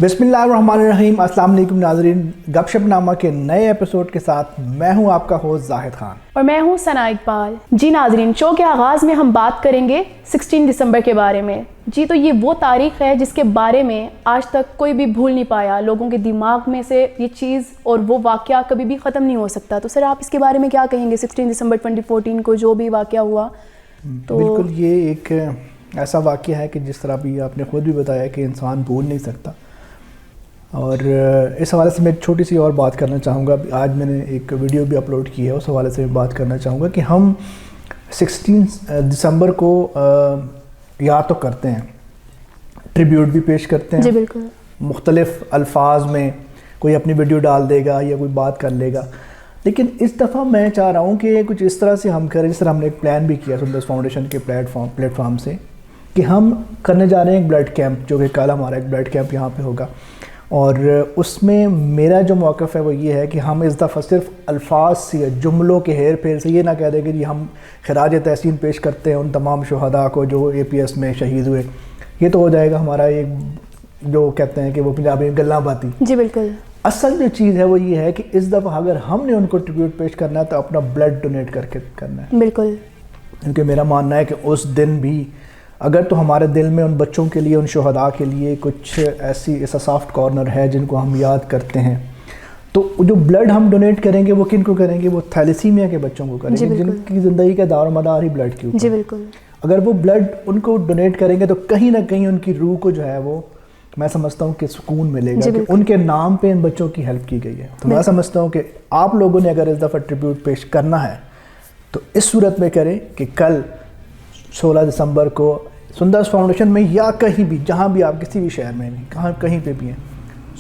बिस्मिल्लाहिर्रहमानिर्रहीम। अस्सलाम वालेकुम नाज़रीन, गपशप नामा के नए एपिसोड के साथ मैं हूं आपका होस्ट जाहिद खान और मैं हूं सना इकबाल। जी नाज़रीन, शो के आगाज़ में हम बात करेंगे 16 दिसंबर के बारे में। जी तो ये वो तारीख़ है जिसके बारे में आज तक कोई भी भूल नहीं पाया। लोगों के दिमाग में से ये चीज़ और वो वाक़या कभी भी ख़त्म नहीं हो सकता। तो सर आप इसके बारे में क्या कहेंगे? 16 दिसंबर 2014 को जो भी वाक़या हुआ, तो बिल्कुल ये एक ऐसा वाक़या है कि जिस तरह भी आपने ख़ुद भी बताया कि इंसान भूल नहीं सकता। और इस हवाले से मैं एक छोटी सी और बात करना चाहूँगा। आज मैंने एक वीडियो भी अपलोड की है, उस हवाले से मैं बात करना चाहूँगा कि हम 16 दिसंबर को याद तो करते हैं, ट्रिब्यूट भी पेश करते हैं। जी बिल्कुल, मुख्तलिफ़ अल्फाज में कोई अपनी वीडियो डाल देगा या कोई बात कर लेगा। लेकिन इस दफ़ा मैं चाह रहा हूँ कि कुछ इस तरह से हम करें, जिस तरह हमने एक प्लान भी किया सुंदर फाउंडेशन के प्लेटफॉर्म से, कि हम करने जा रहे हैं एक ब्लड कैंप, जो कि कल हमारा एक ब्लड कैंप यहाँ पे होगा। और उसमें मेरा जो मौक़िफ़ है वो ये है कि हम इस दफ़ा सिर्फ अल्फाज से, जुमलों के हेर फेर से ये ना कह दें कि जी हम खराज तहसीन पेश करते हैं उन तमाम शुहदा को जो APS में शहीद हुए। ये तो हो जाएगा हमारा एक, जो कहते हैं कि वो पंजाबी में गल्ला बाती। जी बिल्कुल। असल जो चीज़ है वो ये है कि इस दफ़ा अगर हमने उनको ट्रिब्यूट पेश करना है तो अपना ब्लड डोनेट करके करना है। बिल्कुल, क्योंकि मेरा मानना है कि उस दिन भी अगर तो हमारे दिल में उन बच्चों के लिए, उन शुहदा के लिए कुछ ऐसा सॉफ्ट कॉर्नर है जिनको हम याद करते हैं, तो जो ब्लड हम डोनेट करेंगे वो किन को करेंगे? वो थैलेसीमिया के बच्चों को करेंगे, जिनकी ज़िंदगी का दारो मदार ही ब्लड के ऊपर। जी बिल्कुल। अगर वो ब्लड उनको डोनेट करेंगे तो कहीं ना कहीं उनकी रूह को जो है वो, मैं समझता हूँ कि सुकून मिलेगा कि उनके नाम पे इन बच्चों की हेल्प की गई है। तो मैं समझता हूँ कि आप लोगों ने अगर इस दफ़ा ट्रिब्यूट पेश करना है तो इस सूरत में करें कि कल 16 दिसंबर को सुंदर्स फाउंडेशन में या कहीं भी, जहाँ भी आप किसी भी शहर में नहीं, कहीं पे भी हैं,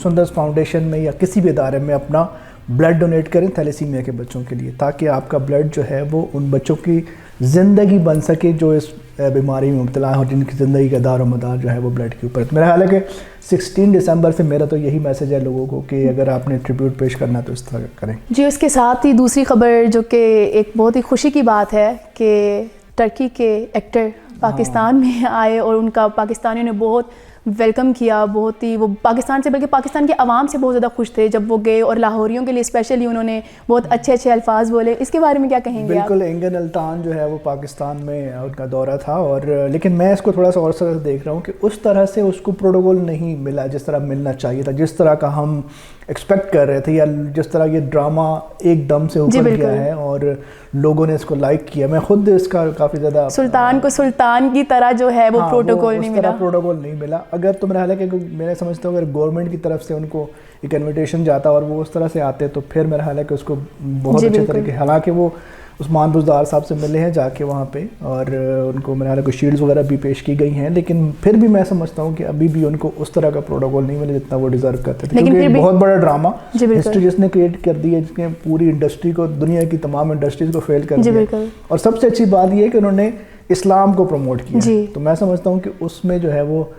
सुंदर्स फाउंडेशन में या किसी भी इदारे में अपना ब्लड डोनेट करें थैलेसीमिया के बच्चों के लिए, ताकि आपका ब्लड जो है वो उन बच्चों की ज़िंदगी बन सके जो इस बीमारी में मुब्तला हो, जिनकी ज़िंदगी का दारो मदार जो है वो ब्लड के ऊपर। मेरा ख्याल है कि 16 दिसंबर से मेरा तो यही मैसेज है लोगों को कि अगर आपने ट्रिब्यूट पेश करना तो इस तरह करें। जी, उसके साथ ही दूसरी खबर जो कि एक बहुत ही खुशी की बात है कि टर्की के एक्टर पाकिस्तान में आए और उनका पाकिस्तानियों ने बहुत वेलकम किया। बहुत ही वो पाकिस्तान से, बल्कि पाकिस्तान के अवाम से बहुत ज़्यादा खुश थे जब वो गए, और लाहौरियों के लिए स्पेशली उन्होंने बहुत अच्छे अच्छे अल्फाज बोले। इसके बारे में क्या कहेंगे? बिल्कुल, एंगन अल्तान जो है वो पाकिस्तान में उनका दौरा था, और लेकिन मैं इसको थोड़ा सा और तरह से देख रहा हूँ कि उस तरह से उसको प्रोटोकॉल नहीं मिला जिस तरह मिलना चाहिए था, जिस तरह का हम एक्सपेक्ट कर रहे थे, या जिस तरह ये ड्रामा एकदम से ऊपर गया है और लोगों ने इसको लाइक किया। मैं खुद इसका काफ़ी ज़्यादा, सुल्तान को सुल्तान की तरह जो है वो प्रोटोकॉल नहीं मिला, प्रोटोकॉल नहीं मिला। अगर तो मेरा हाल है कि मैं समझता हूँ अगर गवर्नमेंट की तरफ से उनको एक इन्विटेशन जाता और वो उस तरह से आते तो फिर मेरा हाल है कि उसको बहुत अच्छे तरीके, हालांकि वो उस्मान बुज़दार साहब से मिले हैं जाके वहाँ पे, और उनको मेरे हाल को शील्ड्स वगैरह भी पेश की गई हैं, लेकिन फिर भी मैं समझता हूँ कि अभी भी उनको उस तरह का प्रोटोकॉल नहीं मिला जितना वो डिज़र्व करते थे। क्योंकि एक बहुत बड़ा ड्रामा हिस्ट्री जिसने क्रिएट कर दी है, जिसने पूरी इंडस्ट्री को, दुनिया की तमाम इंडस्ट्रीज़ को फेल कर दिया। और सबसे अच्छी बात ये है कि उन्होंने इस्लाम को प्रमोट किया, तो मैं समझता हूँ कि उसमें जो है वो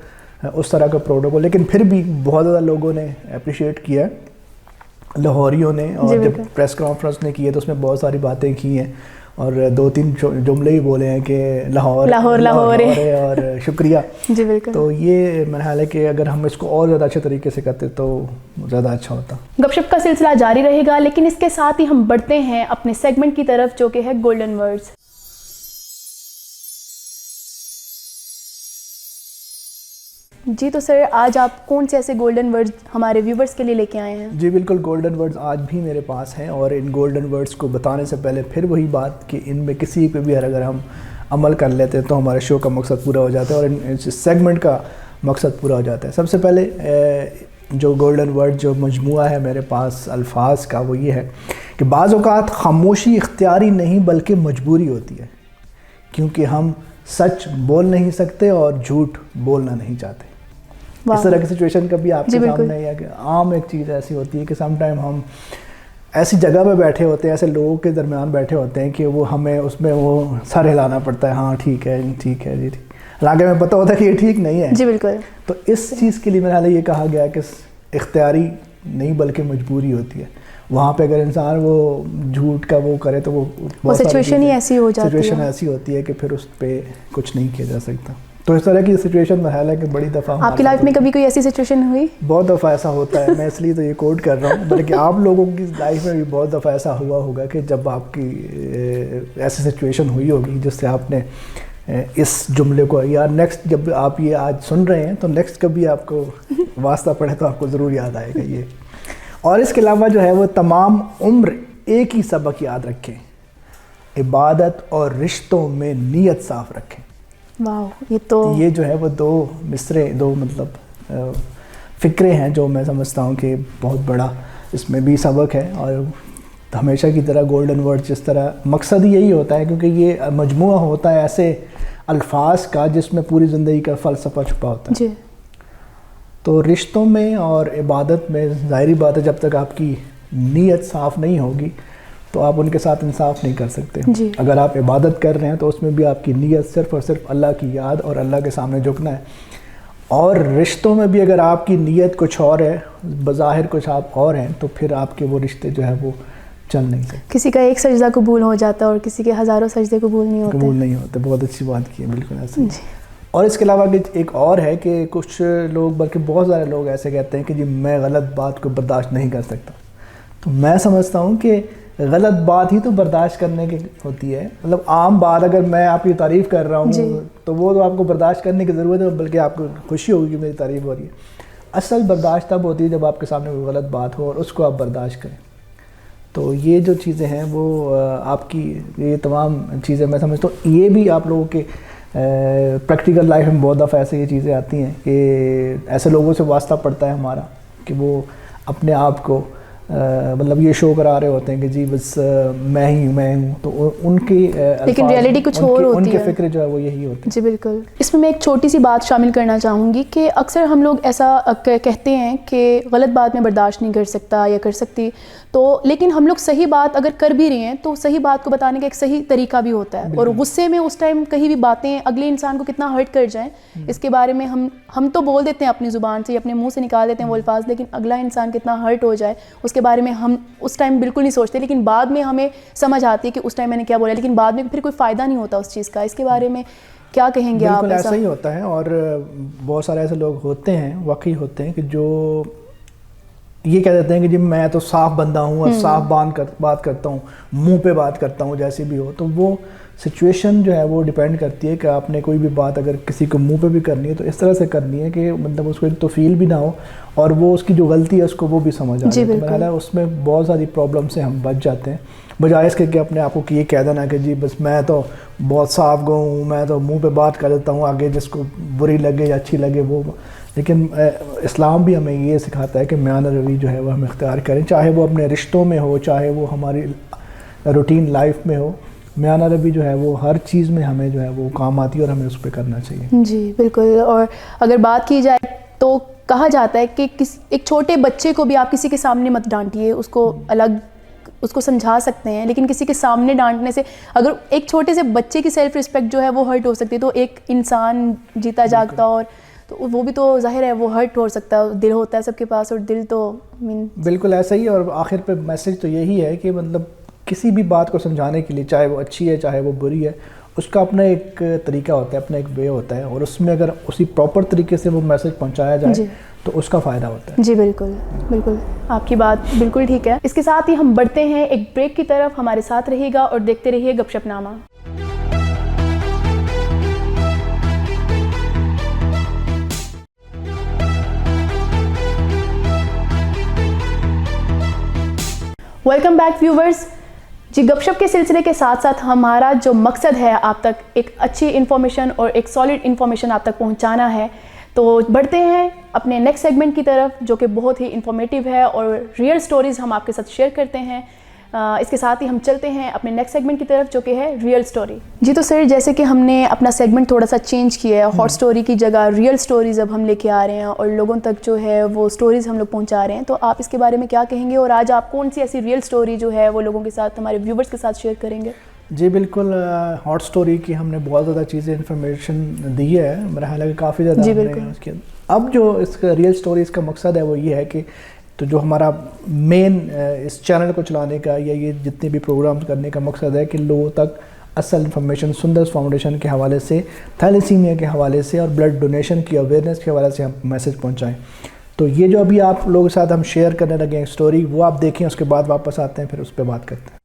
उस तरह का प्रोटोकॉल, लेकिन फिर भी बहुत ज़्यादा लोगों ने अप्रिशिएट किया, लाहौरियों ने। और जब प्रेस कॉन्फ्रेंस ने की है तो उसमें बहुत सारी बातें की हैं और 2-3 जुमले ही बोले हैं कि लाहौर लाहौर लाहौर है और शुक्रिया। जी बिल्कुल। तो ये मेरा ख्याल है कि अगर हम इसको और ज़्यादा अच्छे तरीके से करते तो ज़्यादा अच्छा होता। गपशप का सिलसिला जारी रहेगा, लेकिन इसके साथ ही हम बढ़ते हैं अपने सेगमेंट की तरफ जो कि है गोल्डन वर्ड्स। जी तो सर, आज आप कौन से ऐसे गोल्डन वर्ड्स हमारे व्यूवर्स के लिए लेके आए हैं? जी बिल्कुल, गोल्डन वर्ड्स आज भी मेरे पास हैं, और इन गोल्डन वर्ड्स को बताने से पहले फिर वही बात कि इनमें किसी पे भी अगर हम अमल कर लेते हैं तो हमारे शो का मकसद पूरा हो जाता है और इस सेगमेंट का मकसद पूरा हो जाता है। सबसे पहले जो गोल्डन वर्ड जो मजमूआ है मेरे पास अल्फाज का, वो ये है कि बाज़ औक़ात खामोशी इख्तियारी नहीं बल्कि मजबूरी होती है, क्योंकि हम सच बोल नहीं सकते और झूठ बोलना नहीं चाहते। इस तरह की सिचुएशन कभी आपके सामने, या कि आम एक चीज़ ऐसी होती है कि समटाइम हम ऐसी जगह पे बैठे होते हैं, ऐसे लोगों के दरमियान बैठे होते हैं कि वो हमें उसमें वो सर हिलाना पड़ता है, हाँ ठीक है जी, حالانکہ ہمیں پتہ ہوتا ہے کہ یہ ٹھیک نہیں ہے. جی بالکل. تو اس چیز کے لیے میرا خیال ہے یہ کہا گیا کہ اختیاری نہیں بلکہ مجبوری ہوتی ہے. وہاں پہ اگر انسان وہ جھوٹ کا وہ کرے تو وہ سچویشن ہی ایسی ہو جاتی ہے, سچویشن ایسی ہوتی ہے کہ پھر اس پہ کچھ نہیں کیا جا سکتا. تو اس طرح کی سچویشن میں ہے کہ بڑی دفعہ آپ کی لائف میں کبھی کوئی ایسی سچویشن ہوئی؟ بہت دفعہ ایسا ہوتا ہے, میں اس لیے تو یہ کوٹ کر رہا ہوں, بلکہ آپ لوگوں کی لائف میں بھی بہت دفعہ ایسا ہوا ہوگا کہ جب آپ کی ایسی سچویشن ہوئی ہوگی جس سے آپ نے اس جملے کو, یا نیکسٹ جب آپ یہ آج سن رہے ہیں تو نیکسٹ کبھی آپ کو واسطہ پڑے تو آپ کو ضرور یاد آئے گا یہ. اور اس کے علاوہ جو ہے وہ تمام عمر ایک ہی سبق یاد رکھیں, عبادت اور رشتوں میں نیت صاف رکھیں. واو, یہ جو ہے وہ دو مصرے, دو مطلب فکرے ہیں جو میں سمجھتا ہوں کہ بہت بڑا اس میں بھی سبق ہے. اور ہمیشہ کی طرح گولڈن ورڈ جس طرح مقصد یہی ہوتا ہے, کیونکہ یہ مجموعہ ہوتا ہے ایسے الفاظ کا جس میں پوری زندگی کا فلسفہ چھپا ہوتا ہے. جی. تو رشتوں میں اور عبادت میں ظاہری بات ہے جب تک آپ کی نیت صاف نہیں ہوگی تو آپ ان کے ساتھ انصاف نہیں کر سکتے. جی. اگر آپ عبادت کر رہے ہیں تو اس میں بھی آپ کی نیت صرف اور صرف اللہ کی یاد اور اللہ کے سامنے جھکنا ہے. اور رشتوں میں بھی اگر آپ کی نیت کچھ اور ہے, بظاہر کچھ آپ اور ہیں, تو پھر آپ کے وہ رشتے جو ہے وہ چل نہیں سکتے. کسی کا ایک سجدہ قبول ہو جاتا ہے اور کسی کے ہزاروں سجدے قبول نہیں ہوتے. بہت اچھی بات کی ہے, بالکل ایسا. اور اس کے علاوہ ایک اور ہے کہ کچھ لوگ, بلکہ بہت سارے لوگ ایسے کہتے ہیں کہ جی میں غلط بات کو برداشت نہیں کر سکتا. تو میں سمجھتا ہوں کہ غلط بات ہی تو برداشت کرنے کی ہوتی ہے. مطلب عام بات اگر میں آپ کی تعریف کر رہا ہوں تو وہ تو آپ کو برداشت کرنے کی ضرورت ہے, بلکہ آپ کو خوشی ہوگی کہ میری تعریف ہو رہی ہے. اصل برداشت تب ہوتی ہے جب آپ کے سامنے کوئی غلط بات ہو اور اس کو آپ برداشت کریں. تو یہ جو چیزیں ہیں وہ آپ کی یہ تمام چیزیں میں سمجھتا ہوں یہ بھی آپ لوگوں کے پریکٹیکل لائف میں بہت دفعہ ایسے یہ چیزیں آتی ہیں کہ ایسے لوگوں سے واسطہ پڑتا ہے ہمارا کہ وہ اپنے آپ کو مطلب یہ شو کرا رہے ہوتے ہیں کہ جی بس میں ہوں, تو ان کی لیکن ریئلٹی کچھ اور ہوتی ہے, ان کے فکر جو ہے وہ یہی ہوتی ہے. جی بالکل. اس میں ایک چھوٹی سی بات شامل کرنا چاہوں گی کہ اکثر ہم لوگ ایسا کہتے ہیں کہ غلط بات میں برداشت نہیں کر سکتا یا کر سکتی, تو لیکن ہم لوگ صحیح بات اگر کر بھی رہے ہیں تو صحیح بات کو بتانے کا ایک صحیح طریقہ بھی ہوتا ہے. اور غصے میں اس ٹائم کہیں بھی باتیں اگلے انسان کو کتنا ہرٹ کر جائیں اس کے بارے میں ہم تو بول دیتے ہیں اپنی زبان سے, اپنے منہ سے نکال دیتے ہیں وہ الفاظ, لیکن اگلا انسان کتنا ہرٹ ہو جائے اس کے بارے میں ہم اس ٹائم بالکل نہیں سوچتے, لیکن بعد میں ہمیں سمجھ آتی ہے کہ اس ٹائم میں نے کیا بولا, لیکن بعد میں پھر کوئی فائدہ نہیں ہوتا اس چیز کا. اس کے بارے میں کیا کہیں گے آپ؟ بالکل ایسا ہی ہوتا ہے. اور بہت سارے ایسے لوگ ہوتے ہیں, واقعی ہوتے ہیں, کہ جو یہ کہہ دیتے ہیں کہ جی میں تو صاف بندہ ہوں اور صاف بات کرتا ہوں, منہ پہ بات کرتا ہوں جیسی بھی ہو. تو وہ سچویشن جو ہے وہ ڈیپینڈ کرتی ہے کہ آپ نے کوئی بھی بات اگر کسی کو منہ پہ بھی کرنی ہے تو اس طرح سے کرنی ہے کہ مطلب اس کو ایک تو فیل بھی نہ ہو اور وہ اس کی جو غلطی ہے اس کو وہ بھی سمجھ آ جائے. تو میرا خیال ہے اس میں بہت ساری پرابلم سے ہم بچ جاتے ہیں, بجائے اس کے کہ اپنے آپ کو یہ کہہ دینا کہ جی بس میں تو بہت صاف گو ہوں, میں تو منہ پہ بات کر دیتا ہوں, آگے جس کو بری لگے یا اچھی لگے وہ. لیکن اسلام بھی ہمیں یہ سکھاتا ہے کہ میانہ روی جو ہے وہ ہم اختیار کریں, چاہے وہ اپنے رشتوں میں ہو, چاہے وہ ہماری روٹین لائف میں ہو. میانہ روی جو ہے وہ ہر چیز میں ہمیں جو ہے وہ کام آتی ہے اور ہمیں اس پہ کرنا چاہیے. جی بالکل. اور اگر بات کی جائے تو کہا جاتا ہے کہ ایک چھوٹے بچے کو بھی آپ کسی کے سامنے مت ڈانٹیے, اس کو الگ اس کو سمجھا سکتے ہیں, لیکن کسی کے سامنے ڈانٹنے سے اگر ایک چھوٹے سے بچے کی سیلف رسپیکٹ جو ہے وہ ہرٹ ہو سکتی ہے, تو ایک انسان جیتا جاگتا اور تو وہ بھی تو ظاہر ہے وہ ہرٹ ہو سکتا ہے. دل ہوتا ہے سب کے پاس اور دل تو بالکل ایسا ہی. اور آخر پہ میسج تو یہی ہے کہ مطلب کسی بھی بات کو سمجھانے کے لیے, چاہے وہ اچھی ہے چاہے وہ بری ہے, اس کا اپنا ایک طریقہ ہوتا ہے, اپنا ایک وے ہوتا ہے, اور اس میں اگر اسی پراپر طریقے سے وہ میسج پہنچایا جائے تو اس کا فائدہ ہوتا ہے. جی بالکل بالکل, آپ کی بات بالکل ٹھیک ہے. اس کے ساتھ ہی ہم بڑھتے ہیں ایک بریک کی طرف. ہمارے ساتھ رہیے گا اور دیکھتے رہیے گپ شپ نامہ. Welcome back viewers. جی گپ شپ کے سلسلے کے ساتھ ساتھ ہمارا جو مقصد ہے آپ تک ایک اچھی انفارمیشن اور ایک سالڈ انفارمیشن آپ تک پہنچانا ہے. تو بڑھتے ہیں اپنے نیکسٹ سیگمنٹ کی طرف جو کہ بہت ہی انفارمیٹیو ہے اور ریئل سٹوریز ہم آپ کے ساتھ شیئر کرتے ہیں. اس کے ساتھ ہی ہم چلتے ہیں اپنے نیکسٹ سیگمنٹ کی طرف جو کہ ہے ریئل سٹوری. جی تو سر جیسے کہ ہم نے اپنا سیگمنٹ تھوڑا سا چینج کیا ہے, ہاٹ سٹوری کی جگہ ریئل سٹوریز اب ہم لے کے آ رہے ہیں اور لوگوں تک جو ہے وہ سٹوریز ہم لوگ پہنچا رہے ہیں. تو آپ اس کے بارے میں کیا کہیں گے اور آج آپ کون سی ایسی ریئل سٹوری جو ہے وہ لوگوں کے ساتھ, ہمارے ویورز کے ساتھ شیئر کریں گے؟ جی بالکل، ہاٹ سٹوری کی ہم نے بہت زیادہ چیزیں انفارمیشن دی ہے، میرا خیال ہے کہ کافی زیادہ جی ہم نے بالکل. اس کے اب جو اس کا ریئل سٹوری اس کا مقصد ہے وہ یہ ہے کہ تو جو ہمارا مین اس چینل کو چلانے کا یا یہ جتنے بھی پروگرام کرنے کا مقصد ہے کہ لوگوں تک اصل انفارمیشن سندرس فاؤنڈیشن کے حوالے سے، تھیلیسیمیا کے حوالے سے اور بلڈ ڈونیشن کی اویئرنیس کے حوالے سے ہم میسج پہنچائیں. تو یہ جو ابھی آپ لوگوں کے ساتھ ہم شیئر کرنے لگے ہیں سٹوری، وہ آپ دیکھیں، اس کے بعد واپس آتے ہیں، پھر اس پہ بات کرتے ہیں.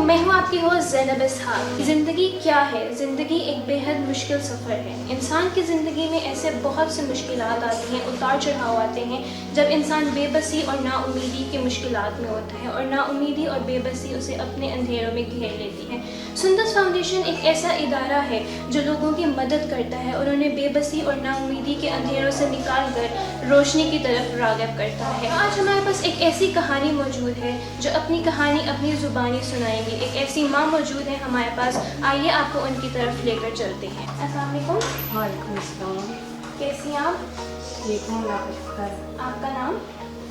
میں ہوں آپ کی ہوسٹ زینب اسحاق. زندگی کیا ہے؟ زندگی ایک بے حد مشکل سفر ہے. انسان کی زندگی میں ایسے بہت سے مشکلات آتی ہیں، اتار چڑھاؤ آتے ہیں، جب انسان بے بسی اور نا امیدی کے مشکلات میں ہوتا ہے، اور نا امیدی اور بے بسی اسے اپنے اندھیروں میں گھیر لیتی ہے. سندس فاؤنڈیشن ایک ایسا ادارہ ہے جو لوگوں کی مدد کرتا ہے اور انہیں بے بسی اور نا امیدی کے اندھیروں سے نکال کر روشنی کی طرف راغب کرتا ہے. آج ہمارے پاس ایک ایسی کہانی موجود ہے جو اپنی کہانی اپنی زبانی سنائیں گی. ایک ایسی ماں موجود ہے ہمارے پاس، آئیے آپ کو ان کی طرف لے کر چلتے ہیں. السلام علیکم. وعلیکم السلام. کیسی ہیں آپ؟ ٹھیک ہوں، اللہ کا شکر ہے. آپ کا نام؟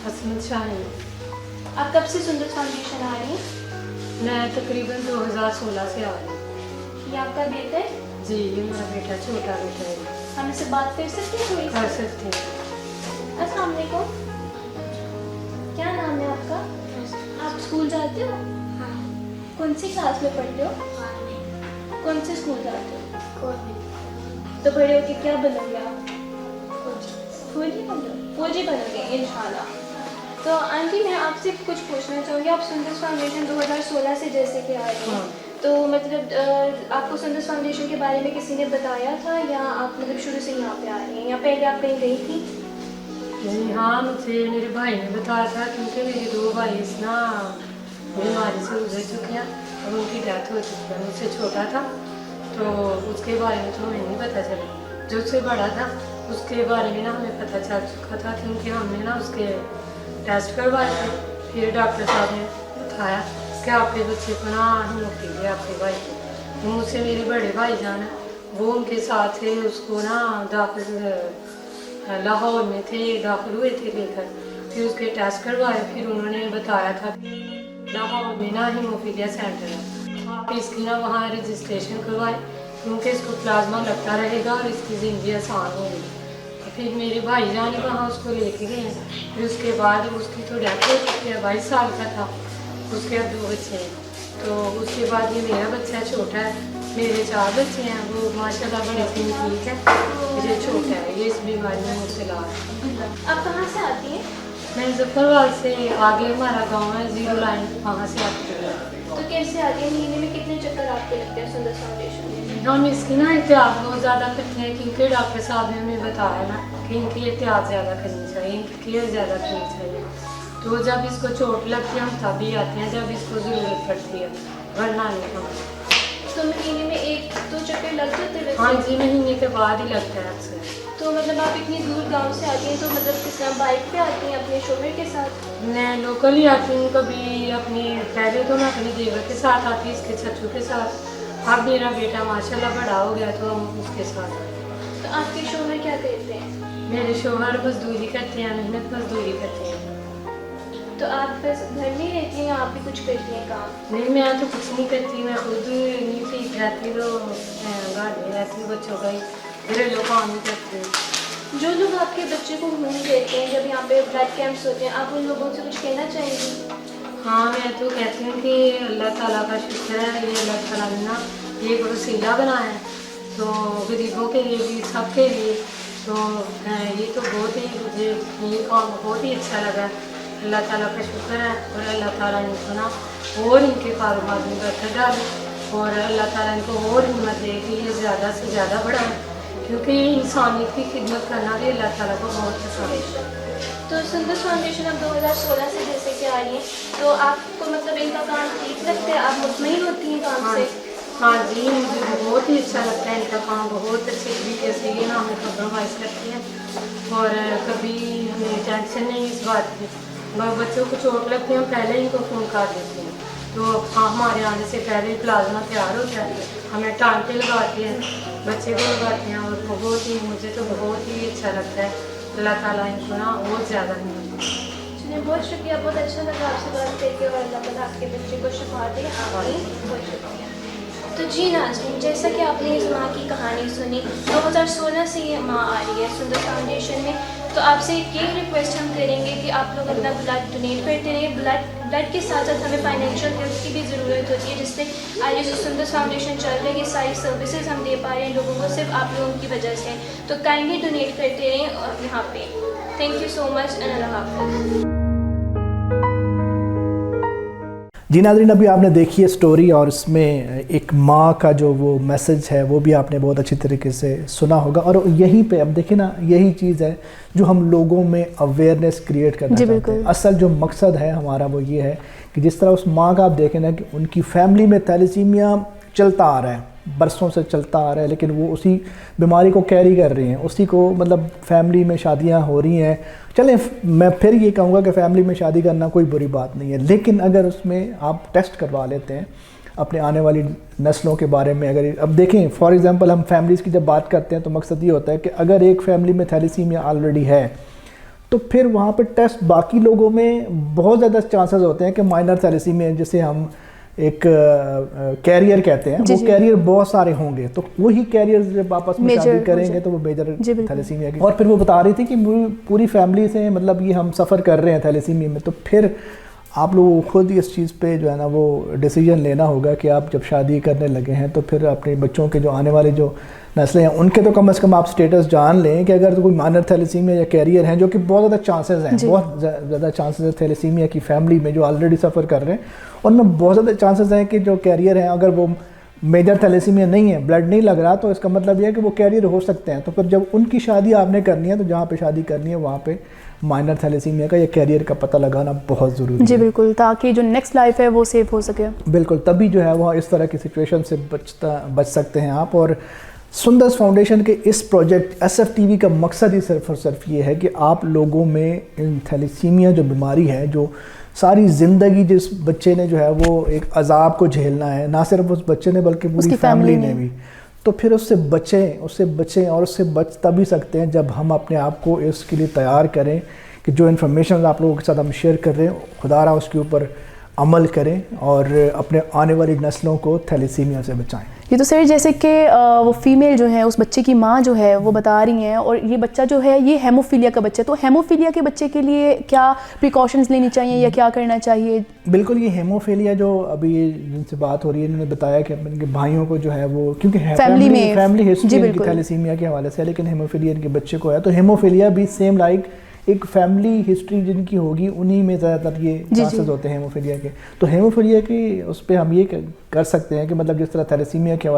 حسنت شاہین. آپ کب سے سندس فاؤنڈیشن آ رہی ہیں؟ میں تقریباً 2016 سے آ رہی ہوں. یہ آپ کا بیٹا ہے؟ جی یہ میرا بیٹا، چھوٹا بیٹا ہے. ہم سے بات کر سکتے ہیں تھوڑی کر سی؟ سکتے ہیں. السلام علیکم. کیا نام ہے آپ کا؟ آپ اسکول جاتے ہو؟ کون سی کلاس میں پڑھتے ہو؟ کون سے اسکول جاتے ہو؟ تو بڑے ہو کے کیا بنو گے آپ؟ فوجی بنو گے انشاءاللہ. تو آنٹی میں آپ سے کچھ پوچھنا چاہوں گی. آپ سندس فاؤنڈیشن 2016 سے جیسے کہ آ رہی ہیں، تو مطلب آپ کو سندس فاؤنڈیشن کے بارے میں کسی نے بتایا تھا یا آپ مطلب شروع سے یہاں پہ آ رہی ہیں یا پہلے آپ کہیں گئی تھی؟ جی ہاں، مجھے میرے بھائی نے بتایا تھا، کیونکہ میرے 2 بھائی نا بیماری سے گزر چکے ہیں اور ان کی ڈیتھ ہو چکی ہے. مجھ سے چھوٹا تھا تو اس کے بارے میں تو ہمیں نہیں پتہ چلا. جو اس سے بڑا تھا اس کے بارے میں نا ہمیں پتہ چل چکا تھا، کیونکہ ہم نے نا اس کے ٹیسٹ کروائے تھے. پھر ڈاکٹر صاحب نے بتایا کہ آپ کے بچے کو نا ہیموفیلیا ہے، آپ کے بھائی کو. مجھ سے میرے بڑے بھائی جان ہیں، وہ ان کے ساتھ تھے. اس کو نا داخل لاہور میں تھے، داخل ہوئے تھے لے کر. پھر اس کے ٹیسٹ کروائے. پھر انہوں نے بتایا تھا لاہور میں نا ہیموفیلیا سینٹر ہے، آپ اس کی نا وہاں رجسٹریشن کروائے، کیونکہ اس کو پلازما لگتا رہے گا اور اس کی زندگی آسان ہوگی. پھر میرے بھائی جان وہاں اس کو لے کے گئے ہیں. پھر اس کے بعد اس کی تو ڈیتھ ہو چکی ہے، 22 سال کا تھا. اس کے اب 2 بچے ہیں. تو اس کے بعد یہ میرا بچہ چھوٹا ہے. میرے 4 بچے ہیں، وہ ماشاء اللہ بڑے سے ٹھیک ہے. یہ چھوٹا ہے، یہ اس بیماری میں مبتلا ہے. آپ کہاں سے آتی ہیں؟ میں ظفرآباد سے آگے ہمارا گاؤں ہے، 0 لائن، وہاں سے آتی ہوں. تو کیسے آتی ہیں؟ مہینے میں کتنے چکر آپ کے لگتے ہیں سندس فاؤنڈیشن میں؟ ہم اس کی نا احتیاط بہت زیادہ کرتے ہیں، کیونکہ ڈاکٹر صاحب نے ہمیں بتایا نا کہ ان کی احتیاط زیادہ کرنی چاہیے، ان کی کیئر زیادہ کرنی چاہیے. تو جب اس کو چوٹ لگتی ہے ہم تبھی آتے ہیں جب اس کو ضرورت پڑتی ہے، ورنہ نہیں. ہم تو مہینے میں 1-2 چکر لگ جاتے ہیں؟ ہاں جی، مہینے کے بعد ہی لگتا ہے اکثر. تو مطلب آپ اتنی دور گاؤں سے آتی ہیں تو مطلب کس طرح بائک پہ آتی ہیں اپنے شوہر کے ساتھ؟ میں لوکل ہی آتی ہوں. کبھی پہلے تو میں اپنے دیور کے ساتھ آتی، اس کے چچو کے ساتھ. اب میرا بیٹا ماشاء اللہ بڑا ہو گیا تو ہم اس کے ساتھ آتے ہیں. تو آپ کے شوہر کیا کرتے ہیں؟ میرے شوہر مزدوری کرتے ہیں، محنت مزدوری کرتے ہیں. تو آپ بس گھر میں رہتی ہیں یا آپ بھی کچھ کرتی ہیں کام؟ نہیں، میں تو کچھ نہیں کرتی. میں خود نہیں ٹھیک رہتی تو گھر میں رہتی ہوں، بچوں کا ہی گھریلو کام ہی کرتی ہوں. جو لوگ آپ کے بچے کو خون دیتے ہیں جب یہاں پہ بلڈ کیمپس ہوتے ہیں، آپ ان لوگوں سے کچھ کہنا چاہیں گی؟ ہاں، میں تو کہتی ہوں کہ اللہ تعالیٰ کا شکر ہے، یہ اللہ تعالیٰ نے نا یہ ایک وسیلہ بنایا ہے تو غریبوں کے لیے بھی، سب کے لیے. تو یہ تو بہت ہی مجھے یہ کام بہت ہی اچھا لگا. اللہ تعالیٰ کا شکر ہے، اور اللہ تعالیٰ نے سنا اور ان کے کاروبار میں برکت ڈالے، اور اللہ تعالیٰ ان کو اور ہمت دے کہ یہ زیادہ سے زیادہ بڑھائیں، کیونکہ انسانیت کی خدمت کرنا بھی اللہ تعالیٰ کو بہت پسند ہے. تو سندس فاؤنڈیشن اب 2016 سے جیسے کہ آ رہی ہیں، تو آپ کو مطلب ان کا کام ٹھیک لگتا ہے؟ آپ مطمئن ہوتی ہیں کام سے؟ ہاں جی، مجھے بہت ہی اچھا لگتا ہے. ان کا کام بہت اچھے طریقے سے یہ ہمیں کمپرومائز کرتی ہیں، اور کبھی ہمیں ٹینشن نہیں اس بات کی. बच्चों को चोट लगती है हम पहले ही इनको फ़ोन कर देते हैं, तो हमारे आने से पहले प्लाज्मा तैयार हो जाता है, हमें टाँके लगाते हैं, बच्चे को लगाते हैं, और बहुत ही मुझे तो बहुत ही अच्छा लगता है। अल्लाह ताला इनको ना बहुत ज़्यादा चलिए, बहुत शुक्रिया, बहुत अच्छा लगा आपसे बात करके, और अल्लाह ताला आपके बच्चे को शिफा दे। आमीन, बहुत शुक्रिया। तो जी नाज़रीन, जैसा कि आपने इस माँ की कहानी सुनी, 2016 से ये माँ आ रही है सुंदर फाउंडेशन में। तो आपसे ये रिक्वेस्ट हम करेंगे कि आप लोग अपना ब्लड डोनेट करते रहें। ब्लड के साथ साथ हमें फाइनेंशियल हेल्प की भी ज़रूरत होती है, जिससे आज ये जो सुंदर फाउंडेशन चल रही है, ये सारी सर्विसेज हम दे पा रहे हैं लोगों को सिर्फ आप लोगों की वजह से। तो काइंडली डोनेट करते रहें यहाँ पे। Thank you so much and अल्लाह हाफ़िज़। जी नाज़रीन, अभी आपने देखी है स्टोरी, और इसमें एक माँ का जो वो मैसेज है वो भी आपने बहुत अच्छी तरीके से सुना होगा। और यहीं पे अब देखिए ना, यही चीज़ है जो हम लोगों में अवेयरनेस क्रिएट करना चाहते हैं। असल जो मकसद है हमारा वो ये है कि जिस तरह उस माँ का आप देखें ना कि उनकी फैमिली में थैलेसीमिया चलता आ रहा है, बरसों से चलता आ रहा है, लेकिन वो उसी बीमारी को कैरी कर रही हैं, उसी को मतलब फैमिली में शादियां हो रही हैं। चलें, मैं फिर ये कहूँगा कि फ़ैमिली में शादी करना कोई बुरी बात नहीं है, लेकिन अगर उसमें आप टेस्ट करवा लेते हैं अपने आने वाली नस्लों के बारे में। अगर अब देखें फॉर एग्ज़ाम्पल, हम फैमिलीज़ की जब बात करते हैं तो मकसद ये होता है कि अगर एक फैमिली में थैलेसीमिया ऑलरेडी है तो फिर वहाँ पर टेस्ट बाकी लोगों में बहुत ज़्यादा चांसेस होते हैं कि माइनर थैलेसीमिया, जिसे हम एक कैरियर कहते हैं, वो कैरियर बहुत सारे होंगे। तो वही कैरियर जब आपस में शादी करेंगे तो वो मेजर थैलेसीमिया की। और फिर वो बता रही थी कि पूरी फैमिली से मतलब ये हम सफ़र कर रहे हैं थैलेसीमिया में। तो फिर आप लोगों को खुद इस चीज़ पे जो है ना वो डिसीजन लेना होगा कि आप जब शादी करने लगे हैं तो फिर अपने बच्चों के जो आने वाले जो नस्लें हैं उनके तो कम से कम आप स्टेटस जान लें कि अगर तो कोई माइनर थैलेसीमिया या कैरियर हैं, जो कि बहुत ज़्यादा चांसेस हैं, बहुत ज़्यादा चांसेस है थैलेसीमिया की फैमिली में जो ऑलरेडी सफ़र कर रहे हैं, उनमें बहुत ज़्यादा चांसेस हैं कि जो कैरियर हैं, अगर वो मेजर थैलेसीमिया नहीं है, ब्लड नहीं लग रहा, तो इसका मतलब ये है कि वो कैरियर हो सकते हैं। तो फिर जब उनकी शादी आपने करनी है तो जहाँ पे शादी करनी है वहाँ पे माइनर थैलेसीमिया का या कैरियर का पता लगाना बहुत ज़रूरी है। जी बिल्कुल, ताकि जो नेक्स्ट लाइफ है वो सेफ हो सके। बिल्कुल, तभी जो है वो इस तरह की सिचुएशन से बच सकते हैं आप। और सुंदर्स फाउंडेशन के इस प्रोजेक्ट SFTV का मकसद ही सिर्फ और सिर्फ ये है कि आप लोगों में इन थैलेसीमिया जो बीमारी है, जो सारी ज़िंदगी जिस बच्चे ने जो है वो एक अजाब को झेलना है, ना सिर्फ उस बच्चे ने बल्कि पूरी फैमिली ने भी, तो फिर उससे बचें और उससे बच तभी सकते हैं जब हम अपने आप को इसके लिए तैयार करें कि जो इन्फॉर्मेशन आप लोगों के साथ हम शेयर कर रहे हैं खुदारा उसके ऊपर अमल करें और अपने आने वाली नस्लों को थैलेसीमिया से बचाएं। ये तो सर जैसे कि वो फीमेल जो है, उस बच्चे की माँ जो है वो बता रही हैं, और ये बच्चा जो है ये हेमोफीलिया का बच्चा है, तो हेमोफीलिया के बच्चे के लिए क्या प्रिकॉशंस लेनी चाहिए या क्या करना चाहिए? बिल्कुल, ये हेमोफीलिया जो अभी जिनसे बात हो रही है, इन्होंने बताया कि इनके भाइयों को जो है वो, क्योंकि फैमिली हिस्ट्री इनकी थैलेसीमिया के हवाले से, लेकिन हेमोफीलिया इनके बच्चे को है, तो हेमोफीलिया भी सेम लाइक एक फैमिली हिस्ट्री जिनकी होगी उन्हीं में ज़्यादातर ये चांसेस होते हैं हेमोफीलिया के। तो हेमोफीलिया की उस पर हम ये कर सकते हैं कि मतलब जिस तरह थैलेसीमिया के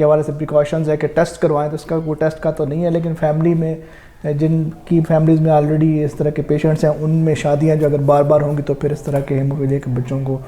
हवाले से प्रिकॉशंस है कि टेस्ट करवाएं, तो इसका वो टेस्ट का तो नहीं है, लेकिन फैमिली में जिनकी फैमिलीज़ में ऑलरेडी इस तरह के पेशेंट्स हैं उनमें शादियाँ जो अगर बार बार होंगी तो फिर इस तरह के हेमोफीलिया के बच्चों को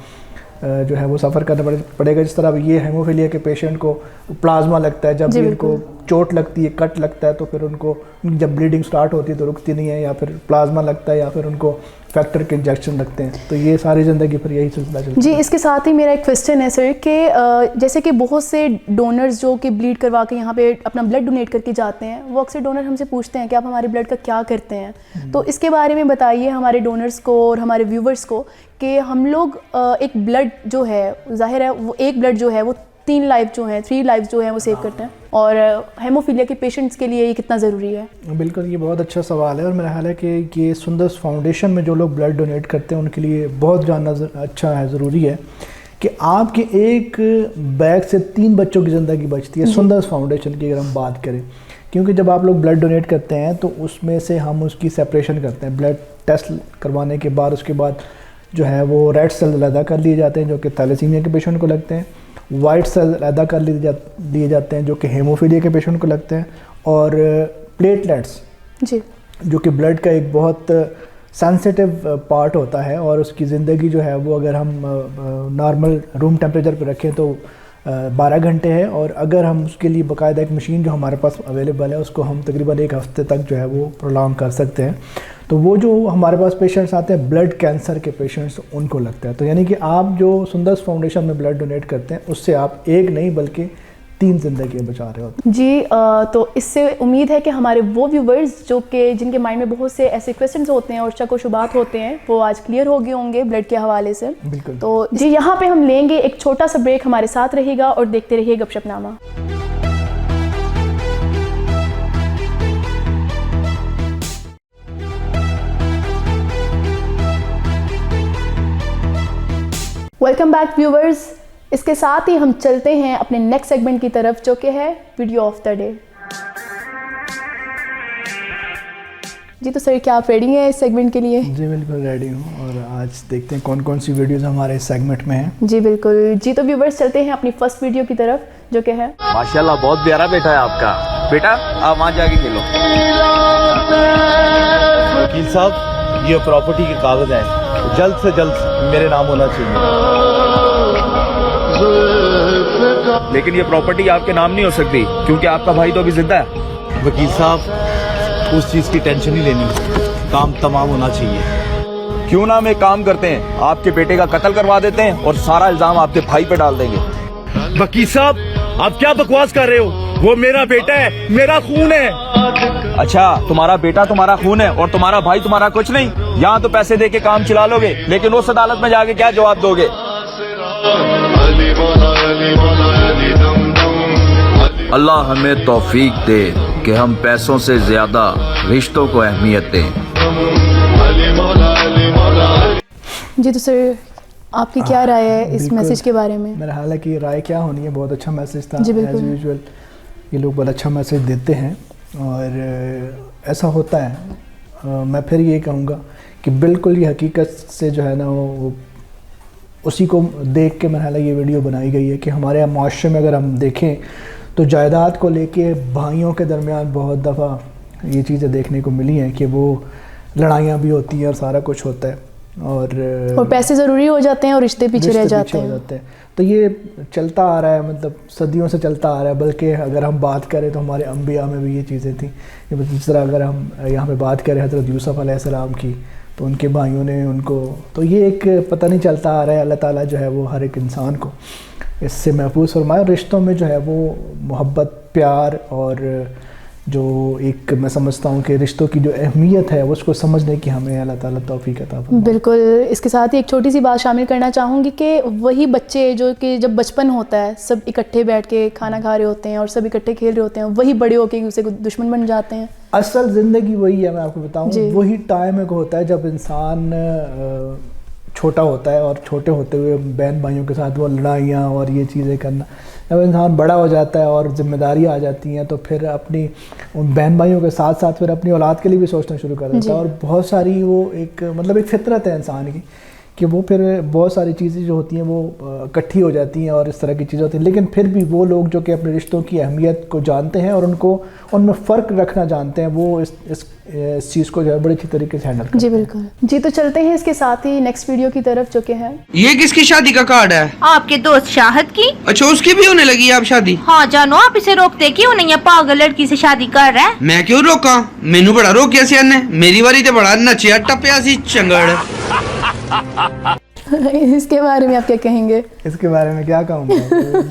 जो है वो सफ़र करना पड़ेगा। जिस तरह ये हेमोफीलिया के पेशेंट को प्लाज्मा लगता है, जब भी इनको चोट लगती है, कट लगता है, तो फिर उनको जब ब्लीडिंग स्टार्ट होती है तो रुकती नहीं है, या फिर प्लाज्मा लगता है या फिर उनको फैक्टर के इंजेक्शन लगते हैं, तो ये सारी ज़िंदगी फिर यही सिलसिला चलता है। जी, इसके साथ ही मेरा एक क्वेश्चन है सर कि जैसे कि बहुत से डोनर्स जो कि ब्लीड करवा के यहाँ पे अपना ब्लड डोनेट करके जाते हैं, वो अक्सर डोनर हमसे पूछते हैं कि आप हमारे ब्लड का क्या करते हैं, तो इसके बारे में बताइए हमारे डोनर्स को और हमारे व्यूवर्स को कि हम लोग एक ब्लड जो है, जाहिर है वो एक ब्लड जो है वो 3 लाइफ जो है 3 लाइफ जो है वो सेव करते हैं, और हेमोफीलिया के पेशेंट्स के लिए ये कितना ज़रूरी है? बिल्कुल, ये बहुत अच्छा सवाल है, और मेरा ख्याल है कि ये सुंदर्स फाउंडेशन में जो लोग ब्लड डोनेट करते हैं उनके लिए बहुत जानना अच्छा है, ज़रूरी है कि आपके एक बैग से 3 बच्चों की ज़िंदगी बचती है सुंदर्स फाउंडेशन की अगर हम बात करें। क्योंकि जब आप लोग ब्लड डोनेट करते हैं तो उसमें से हम उसकी सेपरेशन करते हैं, ब्लड टेस्ट करवाने के बाद उसके बाद जो है वो रेड सेल अलग कर लिए जाते हैं जो कि थैलेसीमिया के पेशेंट को लगते हैं, वाइट सेल अलग कर लिए जाते हैं जो कि हेमोफीलिया के पेशेंट को लगते हैं, और प्लेटलेट्स जो कि ब्लड का एक बहुत सेंसिटिव पार्ट होता है और उसकी ज़िंदगी जो है वो अगर हम नॉर्मल रूम टेम्परेचर पर रखें तो 12 घंटे है, और अगर हम उसके लिए बाकायदा एक मशीन जो हमारे पास अवेलेबल है उसको हम तकरीबन 1 हफ़्ते तक जो है वो प्रोलॉन्ग कर सकते हैं। तो वो जो हमारे पास पेशेंट्स आते हैं ब्लड कैंसर के पेशेंट्स, उनको लगता है। तो यानी कि आप जो सुंदर्स फाउंडेशन में ब्लड डोनेट करते हैं उससे आप एक नहीं बल्कि 3 ज़िंदगियाँ बचा रहे होते हैं। जी तो इससे उम्मीद है कि हमारे वो व्यूवर्स जो कि जिनके माइंड में बहुत से ऐसे क्वेश्चंस होते हैं और शक व शुबात होते हैं वो आज क्लियर हो गए होंगे ब्लड के हवाले से। बिल्कुल। तो जी यहाँ पे हम लेंगे एक छोटा सा ब्रेक, हमारे साथ रहिएगा और देखते रहिए गपशपनामा। Welcome back viewers. इसके साथ ही हम चलते हैं अपने नेक्स्ट सेगमेंट की तरफ जो कि है वीडियो ऑफ द डे। जी तो सर क्या आप रेडी हैं इस सेगमेंट के लिए? जी बिल्कुल रेडी हूँ, और आज देखते हैं कौन कौन सी वीडियोज़ हमारे इस सेगमेंट में हैं। जी बिल्कुल। जी तो व्यूवर्स चलते हैं अपनी फर्स्ट वीडियो की तरफ जो कि है माशाल्लाह बहुत प्यारा बेटा है आपका। बेटा आप वहाँ जाके खेलो। वकील साहब ये प्रॉपर्टी के कागज हैं, जल्द से जल्द मेरे नाम होना चाहिए। लेकिन ये प्रॉपर्टी आपके नाम नहीं हो सकती क्योंकि आपका भाई तो अभी जिंदा है। वकील साहब उस चीज की टेंशन नहीं लेनी, काम तमाम होना चाहिए। क्यों ना हम एक काम करते हैं, आपके बेटे का कत्ल करवा देते हैं और सारा इल्जाम आपके भाई पे डाल देंगे। वकील साहब आप क्या बकवास कर रहे हो? वो मेरा बेटा है, मेरा खून है। अच्छा तुम्हारा बेटा तुम्हारा खून है और तुम्हारा भाई तुम्हारा कुछ नहीं। यहाँ तो पैसे दे के काम चला लोगे, लेकिन उस अदालत में जाके क्या जवाब दोगे? अल्लाह हमें तौफीक दे कि हम पैसों से ज्यादा रिश्तों को अहमियत दें। जी तो सर आपकी क्या राय है इस बिल्कुल। मैसेज के बारे में? मेरा हाल है कि राय क्या होनी है, बहुत अच्छा मैसेज था। जी, बिल्कुल। एज यूजुअल ये लोग बहुत अच्छा मैसेज देते हैं और ऐसा होता है। मैं फिर ये कहूँगा कि बिल्कुल ये हकीकत से जो है ना वो उसी को देख के मेरा हाल है ये वीडियो बनाई गई है कि हमारे माशरे में अगर हम देखें तो जायदाद को लेके भाइयों के दरमियान बहुत दफ़ा ये चीज़ें देखने को मिली हैं कि वो लड़ाइयाँ भी होती हैं और सारा कुछ होता है, और पैसे ज़रूरी हो जाते हैं और रिश्ते पीछे रह जाते हो हैं। जाते हैं। तो ये चलता आ रहा है, मतलब सदियों से चलता आ रहा है। बल्कि अगर हम बात करें तो हमारे अंबिया में भी ये चीज़ें थी। जिस तरह अगर हम यहाँ पे बात करें हज़रत यूसुफ अलैहिस्सलाम की, तो उनके भाइयों ने उनको, तो ये एक पता नहीं चलता आ रहा है। अल्लाह ताला जो है वो हर एक इंसान को इससे महफूज फरमाए। रिश्तों में जो है वो मोहब्बत, प्यार और जो एक मैं समझता हूँ कि रिश्तों की जो अहमियत है उसको समझने की हमें अल्लाह ताला तौफीक अता फरमाए। बिल्कुल। इसके साथ ही एक छोटी सी बात शामिल करना चाहूँगी कि वही बच्चे जो कि जब बचपन होता है सब इकट्ठे बैठ के खाना खा रहे होते हैं और सब इकट्ठे खेल रहे होते हैं, वही बड़े होकर एक दूसरे को दुश्मन बन जाते हैं। असल ज़िंदगी वही है, मैं आपको बताऊँ। वही टाइम एक होता है जब इंसान छोटा होता है और छोटे होते हुए बहन भाइयों के साथ वो लड़ाइयाँ और ये चीज़ें करना। जब इंसान बड़ा हो जाता है और ज़िम्मेदारी आ जाती हैं तो फिर अपनी उन बहन भाइयों के साथ साथ फिर अपनी औलाद के लिए भी सोचना शुरू कर देता है। और बहुत सारी वो एक मतलब एक फितरत है इंसान की कि वो फिर बहुत सारी चीज़ें जो होती हैं वो इकट्ठी हो जाती हैं और इस तरह की चीज़ें होती हैं। लेकिन फिर भी वो लोग जो कि अपने रिश्तों की अहमियत को जानते हैं और उनको उनमें फ़र्क रखना जानते हैं, वो इस चीज़ को जो है बड़ी अच्छी तरीके से हैंडल करते हैं। जी बिल्कुल। जी तो चलते हैं इसके साथ ही नेक्स्ट वीडियो की तरफ जो कि है ये किसकी शादी का कार्ड है? आपके दोस्त शाहद की। अच्छा उसकी भी होने लगी अब शादी? हाँ जानो आप इसे रोकते क्यों नहीं है, पागल लड़की से शादी कर रहा है। मैं क्यों रोका? मैनू बड़ा रोकिया सी ने, मेरी बारी तो बड़ा नचिया टपया सी चंगड़। इसके बारे में आप क्या कहेंगे? इसके बारे में क्या कहूँगा,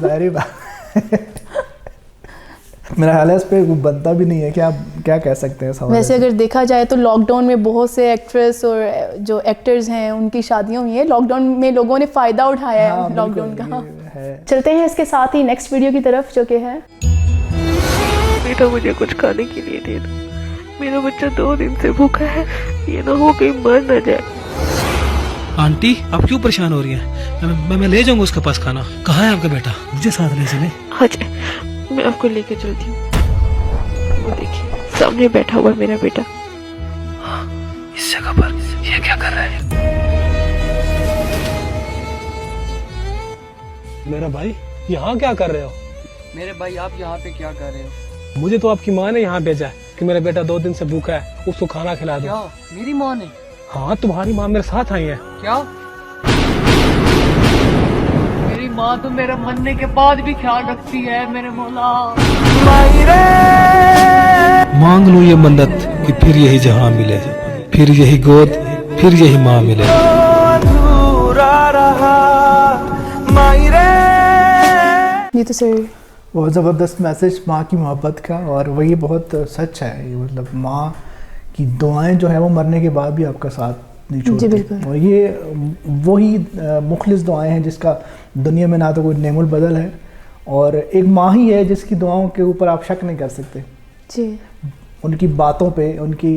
ज़ाहिर बात मेरा हाल है इस पे बनता भी नहीं है कि आप क्या कह सकते हैं। वैसे अगर देखा जाए तो लॉकडाउन में बहुत से एक्ट्रेस और जो एक्टर्स हैं उनकी शादियां हुई हैं। लॉकडाउन में लोगों ने फ़ायदा उठाया है लॉकडाउन का। चलते हैं इसके साथ ही नेक्स्ट वीडियो की तरफ जो कि है बेटा मुझे कुछ खाने के लिए दे दो, मेरा बच्चा 2 दिन से भूखा है, ये ना हो कहीं मर न जाए। आंटी आप क्यों परेशान हो रही हैं? मैं ले जाऊंगा उसके पास खाना। कहाँ है आपका बेटा? मुझे साथ ले चले। हाँ जी मैं आपको लेके चलती हूँ। वो देखिए सामने बैठा हुआ मेरा बेटा। इस जगह पर ये क्या कर रहा है? मेरा भाई यहाँ क्या कर रहे हो? मेरे भाई आप यहाँ पे क्या कर रहे हो? मुझे तो आपकी माँ ने यहाँ भेजा है कि मेरा बेटा 2 दिन से भूखा है, उसको खाना खिला दो। क्या मेरी माँ ने? हाँ तुम्हारी माँ मेरे साथ आई है। क्या? मेरी माँ तो मेरे मरने के बाद भी ख्याल रखती है मेरे मौला। मांग लो ये मन्नत कि फिर यही जहां मिले, फिर यही गोद, फिर यही माँ मिले। ये तो सर बहुत ज़बरदस्त मैसेज माँ की मोहब्बत का, और वही बहुत सच है। ये मतलब माँ की दुआएं जो है वो मरने के बाद भी आपका साथ नहीं छोड़ती, और ये वही मुखलिस दुआएं हैं जिसका दुनिया में ना तो कोई नेमुल बदल है, और एक माँ ही है जिसकी दुआओं के ऊपर आप शक नहीं कर सकते जी। उनकी बातों पे, उनकी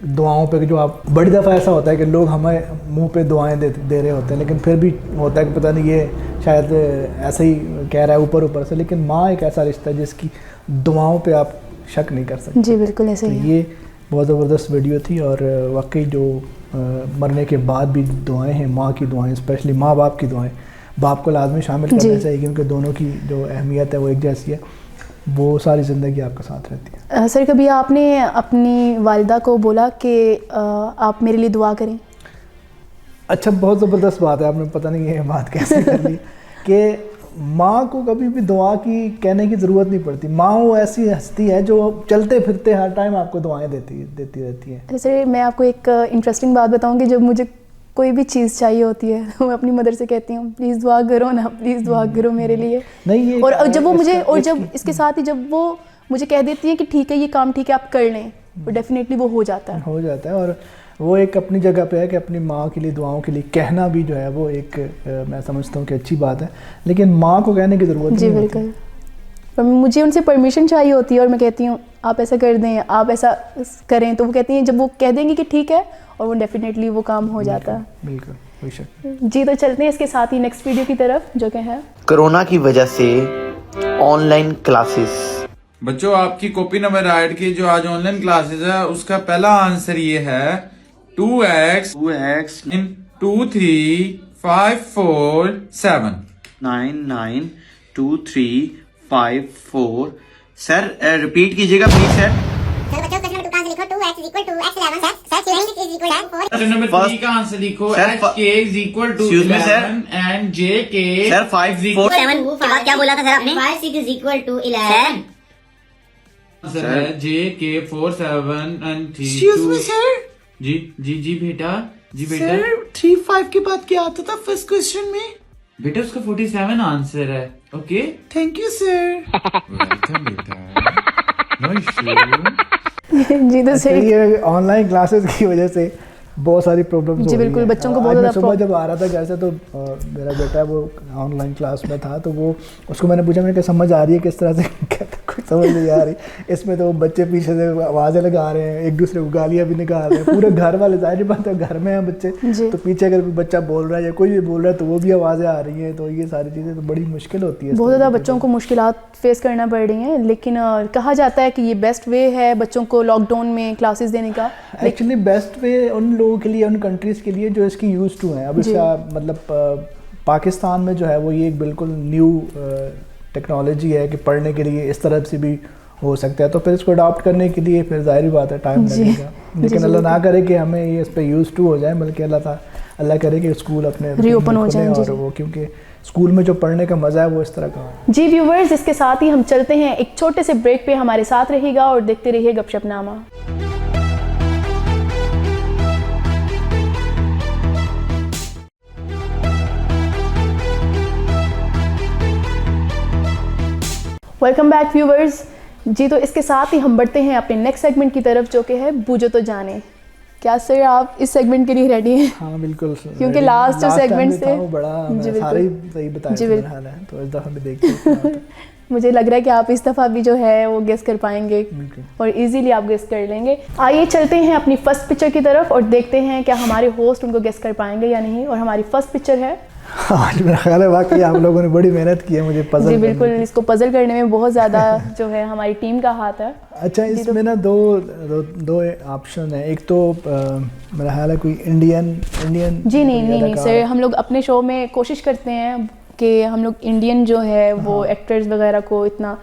दुआओं पे, जो आप बड़ी दफ़ा ऐसा होता है कि लोग हमें मुंह पे दुआएं दे रहे होते हैं, लेकिन फिर भी होता है कि पता नहीं ये शायद ऐसे ही कह रहा है ऊपर ऊपर से, लेकिन माँ एक ऐसा रिश्ता है जिसकी दुआओं पे आप शक नहीं कर सकते। जी बिल्कुल ऐसे ही। तो ये बहुत ज़बरदस्त वीडियो थी, और वाकई जो मरने के बाद भी दुआएं हैं, माँ की दुआएं, स्पेशली माँ बाप की दुआएं, बाप को लाजमी शामिल करना चाहिए, क्योंकि दोनों की जो अहमियत है वो एक जैसी है, वो सारी ज़िंदगी आपका साथ रहती है। सर कभी आपने अपनी वालिदा को बोला कि आप मेरे लिए दुआ करें? अच्छा, बहुत ज़बरदस्त बात है, आपने पता नहीं ये बात कैसे कर ली कि माँ को कभी भी दुआ की कहने की ज़रूरत नहीं पड़ती। माँ वो ऐसी हस्ती है जो चलते फिरते हर टाइम आपको दुआएं देती रहती है। सर मैं आपको एक इंटरेस्टिंग बात बताऊँ कि जब मुझे कोई भी चीज़ चाहिए होती है तो मैं अपनी मदर से कहती हूँ प्लीज़ दुआ करो ना, प्लीज़ दुआ करो मेरे लिए। नहीं ये और जब वो मुझे, और जब इसके साथ ही जब वो मुझे कह देती है कि ठीक है ये काम ठीक है आप कर लें, तो डेफिनेटली वो हो जाता है। और वो एक अपनी जगह पे है कि अपनी माँ के लिए दुआओं के लिए कहना भी जो है वो एक मैं समझता हूँ कि अच्छी बात है, लेकिन माँ को कहने की ज़रूरत नहीं होती। बिल्कुल। पर मुझे उनसे परमिशन चाहिए होती है, और मैं कहती हूँ आप ऐसा कर दें, आप ऐसा करें, तो वो कहती हैं, जब वो कह देंगे कि ठीक है, और वो डेफिनेटली वो काम हो जाता है। बिल्कुल, कोई शक। जी तो चलते हैं इसके साथ ही नेक्स्ट वीडियो की तरफ, जो कि है कोरोना की वजह से ऑनलाइन क्लासेस। बच्चों आपकी कॉपी नंबर 8 की जो आज ऑनलाइन क्लासेस है उसका पहला आंसर ये है 2x in 2 3 5 4 7 9 9 2 3 5 4। सर रिपीट कीजिएगा प्लीज सर। नंबर 3 का आंसर लिखो h k is equal to 11 and j k sir 5 4 7 के बाद क्या बोला था सर आपने? 5 6 is equal to 11। आंसर है j k 4 7 and 3 Excuse me sir। जी बेटा सर 3 5 के बाद क्या आता था फर्स्ट क्वेश्चन में? बेटा उसका 47 आंसर है। Okay thank you sir. Welcome बेटा। जी तो सही। ये ऑनलाइन क्लासेस की वजह से बहुत सारी प्रॉब्लम्स जी बिल्कुल, बच्चों को बहुत ज़्यादा सुबह जब आ रहा था घर से तो मेरा बेटा वो ऑनलाइन क्लास में था, तो वो उसको मैंने पूछा, मैंने कहा समझ आ रही है किस तरह से? कहता कुछ समझ नहीं आ रही। इसमें तो बच्चे पीछे से आवाज़ें लगा रहे हैं, एक दूसरे को गालियाँ भी निकाल रहे हैं, पूरे घर वाले, जाहिर बात है घर में हैं बच्चे, तो पीछे अगर कोई बच्चा बोल रहा है या कोई भी बोल रहा है तो वो भी आवाज़ें आ रही हैं, तो ये सारी चीज़ें तो बड़ी मुश्किल होती है। बहुत ज़्यादा बच्चों को मुश्किलात फेस करना पड़ रही हैं, लेकिन कहा जाता है कि ये बेस्ट वे है बच्चों को लॉकडाउन में क्लासेस देने का। एक्चुअली बेस्ट वे उन लोगों के लिए, उन कंट्रीज़ के लिए जो इसकी यूज़ टू हैं। अब इसका मतलब पाकिस्तान में जो है वो ये एक बिल्कुल न्यू टेक्नोलॉजी है कि पढ़ने के लिए इस तरह से भी हो सकता है, तो फिर इसको अडॉप्ट करने के लिए फिर जाहिर बात है टाइम लगेगा, लेकिन अल्लाह ना करे कि हमें ये इस पर यूज़ टू हो जाए, बल्कि अल्लाह करे कि स्कूल अपने रीओपन हो जाए, और वो क्योंकि स्कूल में जो पढ़ने का मज़ा है वो इस तरह का है। जी व्यूवर्स, इसके साथ ही हम चलते हैं एक छोटे से ब्रेक पे, हमारे साथ रहिएगा और देखते रहिए गपशपनामा। Welcome back viewers. जी तो इसके साथ ही हम बढ़ते हैं अपने नेक्स्ट सेगमेंट की तरफ, जो कि है बूझो तो जाने। क्या सर आप इस सेगमेंट के लिए रेडी हैं? हाँ बिल्कुल, क्योंकि लास्ट जो सेगमेंट से बड़ा सारे सही बताया हाल है, तो इस दफ़ा भी देखते हैं। मुझे लग रहा है कि आप इस दफ़ा भी जो है वो गेस कर पाएंगे और इजीली आप गेस कर लेंगे। आइए चलते हैं अपनी फर्स्ट पिक्चर की तरफ और देखते हैं क्या हमारे होस्ट उनको गेस कर पाएंगे या नहीं। और हमारी फर्स्ट पिक्चर है, आज मेरा ख्याल है वाकई आप लोगों ने बड़ी मेहनत की है मुझे पजल। जी बिल्कुल, इसको पजल करने में बहुत ज़्यादा जो है हमारी टीम का हाथ है। अच्छा, इसमें ना दो ऑप्शन है। एक तो मेरा ख्याल है कोई इंडियन जी नहीं सर, हम लोग अपने शो में कोशिश करते हैं कि हम लोग इंडियन जो है वो एक्टर्स वगैरह को इतना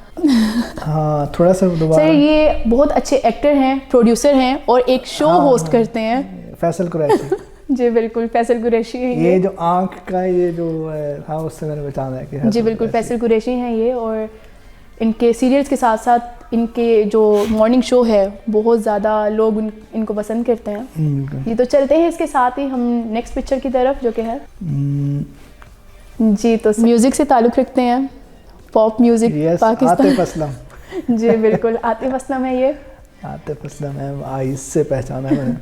हाँ थोड़ा सा दोबारा। सर ये बहुत अच्छे एक्टर हैं, प्रोड्यूसर हैं और एक शो होस्ट करते हैं। फैसल कुरैशी। جی بالکل فیصل قریشی ہیں یہ جو آنکھ کا یہ جو ہاں اس سے میں نے بچانا ہے کہ جی بالکل فیصل قریشی ہیں یہ. اور ان کے سیریلز کے ساتھ ساتھ ان کے جو مارننگ شو ہے بہت زیادہ لوگ ان کو پسند کرتے ہیں. جی تو چلتے ہیں اس کے ساتھ ہی ہم نیکسٹ پکچر کی طرف جو کہ ہے جی تو میوزک سے تعلق رکھتے ہیں, پاپ میوزک پاکستان. عاطف اسلم. جی بالکل عاطف اسلم ہے یہ. عاطف اسلم ہے, آئیز سے پہچانا ہے میں نے.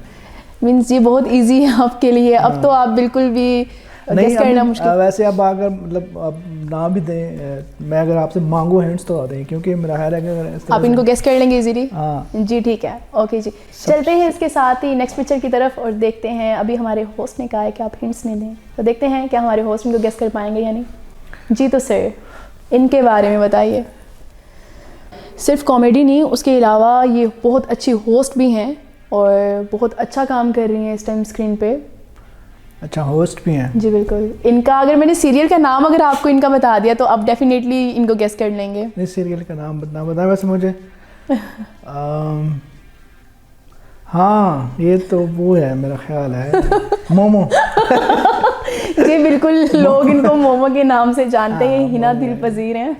مینس یہ بہت ایزی ہے آپ کے لیے, اب تو آپ بالکل بھی گیس کرنا مشکل. ویسے اب اگر مطلب اب نہ بھی دیں, میں اگر آپ سے مانگو ہنٹس تو دیں, کیونکہ میرا خیال ہے کہ آپ ان کو گیس کر لیں گے ایزیلی. ہاں جی ٹھیک ہے, اوکے جی چلتے ہیں اس کے ساتھ ہی نیکسٹ پکچر کی طرف اور دیکھتے ہیں. ابھی ہمارے ہوسٹ نے کہا ہے کہ آپ ہنٹس نہیں دیں, تو دیکھتے ہیں کیا ہمارے ہوسٹ ان کو گیس کر پائیں گے یا نہیں. جی تو سر ان کے بارے میں بتائیے. صرف کامیڈی نہیں, اس کے علاوہ یہ بہت اچھی ہوسٹ بھی ہیں اور بہت اچھا کام کر رہی ہیں اس ٹائم اسکرین پہ. اچھا ہوسٹ بھی ہیں. جی بالکل. ان کا اگر میں نے سیریل کا نام اگر آپ کو ان کا بتا دیا تو آپ ڈیفینیٹلی ان کو گیس کر لیں گے. نہیں سیریل کا نام نہ بتائیں ویسے مجھے. ہاں یہ تو وہ ہے میرا خیال ہے مومو. جی بالکل, لوگ ان کو مومو کے نام سے جانتے ہیں. ہنا دل پذیر ہیں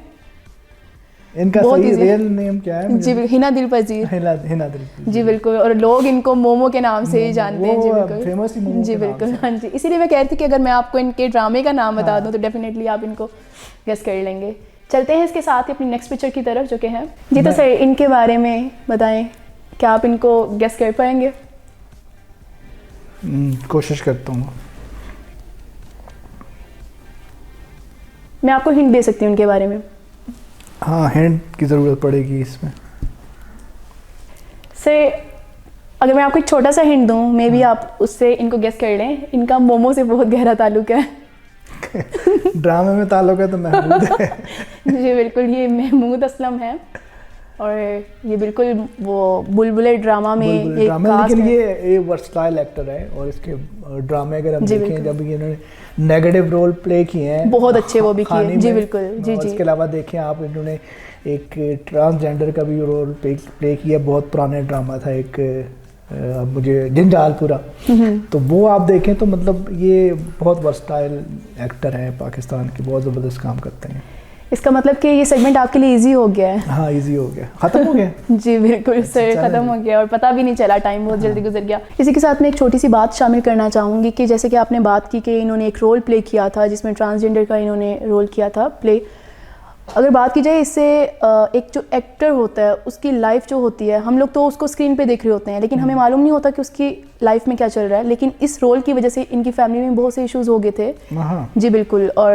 ان کا صحیح ریئل نیم کیا ہے؟ جی ہنا دل پذیر. ہنا دل پذیر. جی بالکل, اور لوگ ان کو مومو کے نام سے ہی جانتے ہیں. جی بالکل فیمس ہی مومو. جی بالکل ہاں جی, اسی لیے میں کہہ رہی تھی کہ اگر میں آپ کو ان کے ڈرامے کا نام بتا دوں تو ڈیفینیٹلی آپ ان کو گیس کر لیں گے. چلتے ہیں اس کے ساتھ ہی اپنی نیکسٹ پکچر کی طرف جو کہ ہے. جی تو سر ان کے بارے میں بتائیں, کیا آپ ان کو گیس کر پائیں گے؟ کوشش کرتا ہوں. میں آپ کو ہنٹ دے سکتی ہوں ان کے بارے میں. ہاں ہنٹ کی ضرورت پڑے گی اس میں. سر اگر میں آپ کو ایک چھوٹا سا ہنٹ دوں, مے بی آپ اس سے ان کو گیس کر لیں. ان کا مومو سے بہت گہرا تعلق ہے. ڈرامے میں تعلق ہے تو محمود ہے. جی بالکل, یہ محمود اسلم ہے اور یہ بالکل وہ بلبلے ڈرامہ میں ایک کاسٹ لیکن ہے. یہ ورسٹائل ایکٹر ہے اور اس کے ڈرامے اگر ہم دیکھیں جب انہوں نے نیگیٹو رول پلے کیے ہیں بہت اچھے وہ بھی کیے. جی بالکل. جی جی اس کے علاوہ دیکھیں آپ انہوں نے ایک ٹرانسجینڈر کا بھی رول پلے کیا, بہت پرانا ڈرامہ تھا ایک مجھے جنجال پورا. تو وہ آپ دیکھیں تو مطلب یہ بہت ورسٹائل ایکٹر ہیں پاکستان کے, بہت زبردست کام کرتے ہیں. اس کا مطلب کہ یہ سیگمنٹ آپ کے لیے ایزی ہو گیا ہے. ہاں ایزی ہو گیا, ختم ہو گیا. جی بالکل سر, ختم ہو گیا اور پتہ بھی نہیں چلا, ٹائم بہت جلدی گزر گیا. اسی کے ساتھ میں ایک چھوٹی سی بات شامل کرنا چاہوں گی کہ جیسے کہ آپ نے بات کی کہ انہوں نے ایک رول پلے کیا تھا جس میں ٹرانسجینڈر کا انہوں نے رول کیا تھا پلے. اگر بات کی جائے اس سے ایک جو ایکٹر ہوتا ہے اس کی لائف جو ہوتی ہے, ہم لوگ تو اس کو اسکرین پہ دیکھ رہے ہوتے ہیں لیکن ہمیں معلوم نہیں ہوتا کہ اس کی لائف میں کیا چل رہا ہے. لیکن اس رول کی وجہ سے ان کی فیملی میں بہت سے ایشوز ہو گئے تھے. جی بالکل, اور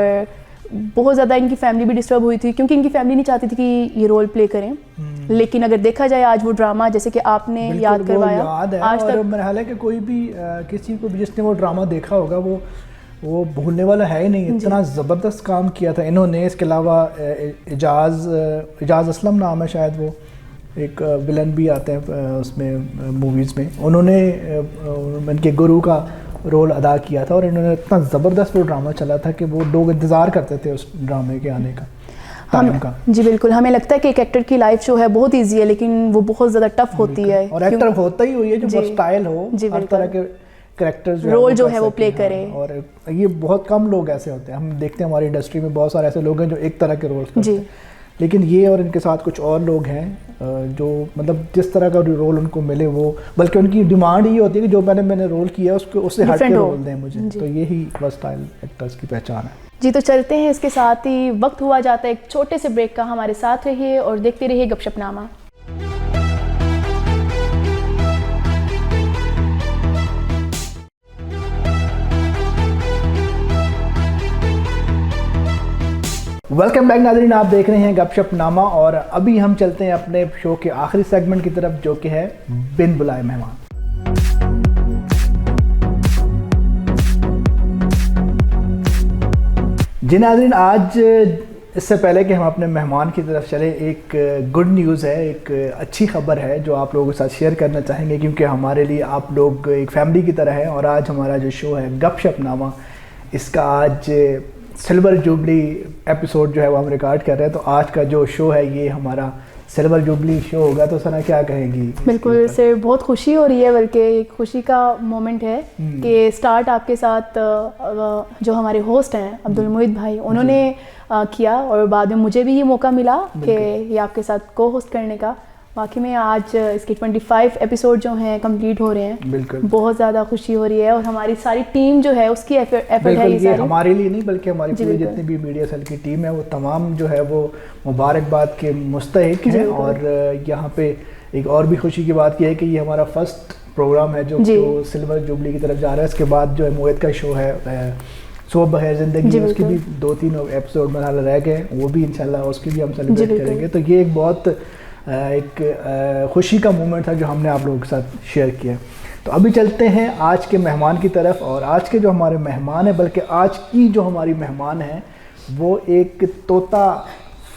بہت زیادہ ان کی فیملی بھی ڈسٹرب ہوئی تھی کیونکہ ان کی فیملی نہیں چاہتی تھی کہ یہ رول پلے کریں. لیکن اگر دیکھا جائے آج وہ ڈرامہ جیسے کہ آپ نے یاد کروایا, آج تک میرا خیال ہے کہ کوئی بھی کسی کو بھی جس نے وہ ڈرامہ دیکھا ہوگا وہ بھولنے والا ہے ہی نہیں. اتنا زبردست کام کیا تھا انہوں نے. اس کے علاوہ اعجاز اسلم نام ہے شاید, وہ ایک ولن بھی آتے ہیں اس میں موویز میں, انہوں نے ان کے گرو کا رول ادا کیا تھا اور انہوں نے اتنا زبردست وہ ڈرامہ چلا تھا کہ وہ لوگ انتظار کرتے تھے اس ڈرامے کے آنے کا, ٹائم کا. جی بالکل, ہمیں لگتا ہے کہ ایک ایکٹر کی لائف جو ہے بہت ایزی ہے لیکن وہ بہت زیادہ ٹف ہوتی ہے. اور ایکٹر ہوتا ہی ہوئی ہے جو اسٹائل ہو, ہر طرح کے کریکٹر رول جو ہے وہ پلے کرے. اور یہ بہت کم لوگ ایسے ہوتے ہیں, ہم دیکھتے ہیں ہماری انڈسٹری میں بہت سارے ایسے لوگ ہیں جو ایک طرح کے رول کرتے ہیں. لیکن یہ اور ان کے ساتھ کچھ اور لوگ ہیں جو مطلب جس طرح کا رول ان کو ملے وہ, بلکہ ان کی ڈیمانڈ یہ ہوتی ہے کہ جو میں نے رول کیا ہے اس سے ہٹ کے رول دیں مجھے. تو یہی ورسٹائل ایکٹرز کی پہچان ہے. جی تو چلتے ہیں اس کے ساتھ ہی وقت ہوا جاتا ہے ایک چھوٹے سے بریک کا. ہمارے ساتھ رہیے اور دیکھتے رہیے گپ شپ نامہ. ویلکم بیک ناظرین, آپ دیکھ رہے ہیں گپ شپ نامہ اور ابھی ہم چلتے ہیں اپنے شو کے آخری سیگمنٹ کی طرف جو کہ ہے بن بلائے مہمان. جی ناظرین, آج اس سے پہلے کہ ہم اپنے مہمان کی طرف چلیں, ایک گڈ نیوز ہے, ایک اچھی خبر ہے جو آپ لوگوں کے ساتھ شیئر کرنا چاہیں گے کیونکہ ہمارے لیے آپ لوگ ایک فیملی کی طرح ہیں. اور آج ہمارا جو شو ہے گپ شپ نامہ, اس کا آج سلور جوبلی ایپیسوڈ جو ہے وہ ہم ریکارڈ کر رہے ہیں. تو آج کا جو شو ہے یہ ہمارا सिल्वर जुबली शो होगा, तो सना क्या कहेंगी? बिल्कुल सर, बहुत खुशी हो रही है, बल्कि एक खुशी का मोमेंट है कि स्टार्ट आपके साथ जो हमारे होस्ट हैं अब्दुल मुईद भाई, उन्होंने किया और बाद में मुझे भी ये मौका मिला कि ये आपके साथ को होस्ट करने का। वाकई में आज इसके 25 एपिसोड जो हैं कंप्लीट हो रहे हैं, बिल्कुल बहुत ज़्यादा खुशी हो रही है। और हमारी सारी टीम जो है उसकी एफर्ट है ये सारी, हमारे लिए नहीं बल्कि हमारी पूरी जितनी भी मीडिया सेल की टीम है वो तमाम जो है वो मुबारकबाद के मुस्तहिक हैं। और यहाँ पे एक और भी खुशी की बात यह है कि ये हमारा फर्स्ट प्रोग्राम है जो सिल्वर जुबली की तरफ जा रहा है। इसके बाद जो है मोहित का शो है सुबह बखैर ज़िंदगी, उसकी भी 2-3 एपिसोड में रह गए, वो भी इंशाल्लाह उसकी भी हम सेलिब्रेट करेंगे। तो ये एक बहुत एक खुशी का मोमेंट था जो हमने आप लोगों के साथ शेयर किया। तो अभी चलते हैं आज के मेहमान की तरफ। और आज के जो हमारे मेहमान हैं, बल्कि आज की जो हमारी मेहमान हैं, वो एक तोता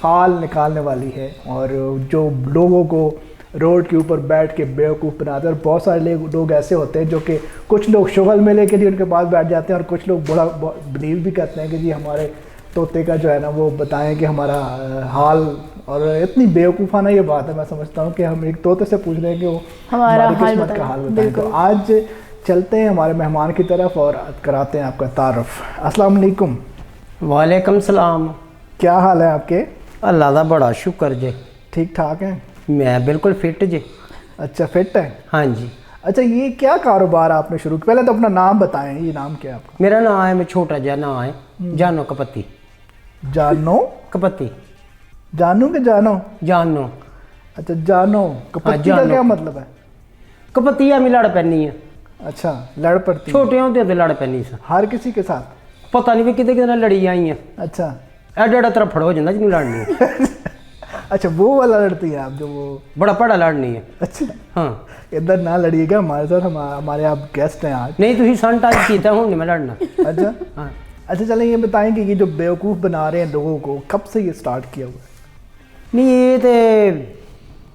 फाल निकालने वाली है और जो लोगों को रोड के ऊपर बैठ के बेवकूफ़ बनाते हैं। और बहुत सारे लोग ऐसे होते हैं जो कि कुछ लोग शुगल में लेके जी उनके पास बैठ जाते हैं और कुछ लोग बड़ा बिलीव भी करते हैं कि जी हमारे तोते का जो है ना वो बताएं कि हमारा हाल। और इतनी बेवकूफ़ाना ये बात है, मैं समझता हूँ कि हम एक तोते से पूछ रहे हैं कि वो हमारी किस्मत का हाल बताएं। तो आज चलते हैं हमारे मेहमान की तरफ और कराते हैं आपका तारुफ। अस्सलाम वालेकुम। वालेकुम सलाम। क्या हाल है आपके? अल्लाह का बड़ा शुक्र जे। ठीक ठाक हैं? मैं बिल्कुल फिट जे। अच्छा फिट है? हाँ जी। अच्छा ये क्या कारोबार आपने शुरू किया? पहले तो अपना नाम बताएं, ये नाम क्या है आपका? मेरा नाम है, मैं छोटा जहा नाम है, जानो कपत्ती। जानो कपत्ती? जानू के जानो? जानो। अच्छा जानो कपत्ती का क्या मतलब है? कपत्ती हमें लड़ पैनी है। अच्छा लड़ पड़ती? छोटे होते तो लड़ पैनी से हर किसी के साथ? पता नहीं भी कितने लड़ी आई है। अच्छा एडा एडा तरफ फड़ हो जाता जिन्हें लड़नी है। अच्छा वो वाला लड़ती है आप, जो वो बड़ा पड़ा लड़नी है। अच्छा हाँ, इधर ना लड़िएगा हमारे साथ, हमारे आप गेस्ट हैं आज। नहीं तुम सन टाइम कीता हूँ मैं लड़ना। अच्छा हाँ। अच्छा चलें ये बताएं कि ये जो बेवकूफ़ बना रहे हैं लोगों को, कब से ये स्टार्ट किया हुआ है? नहीं ये तो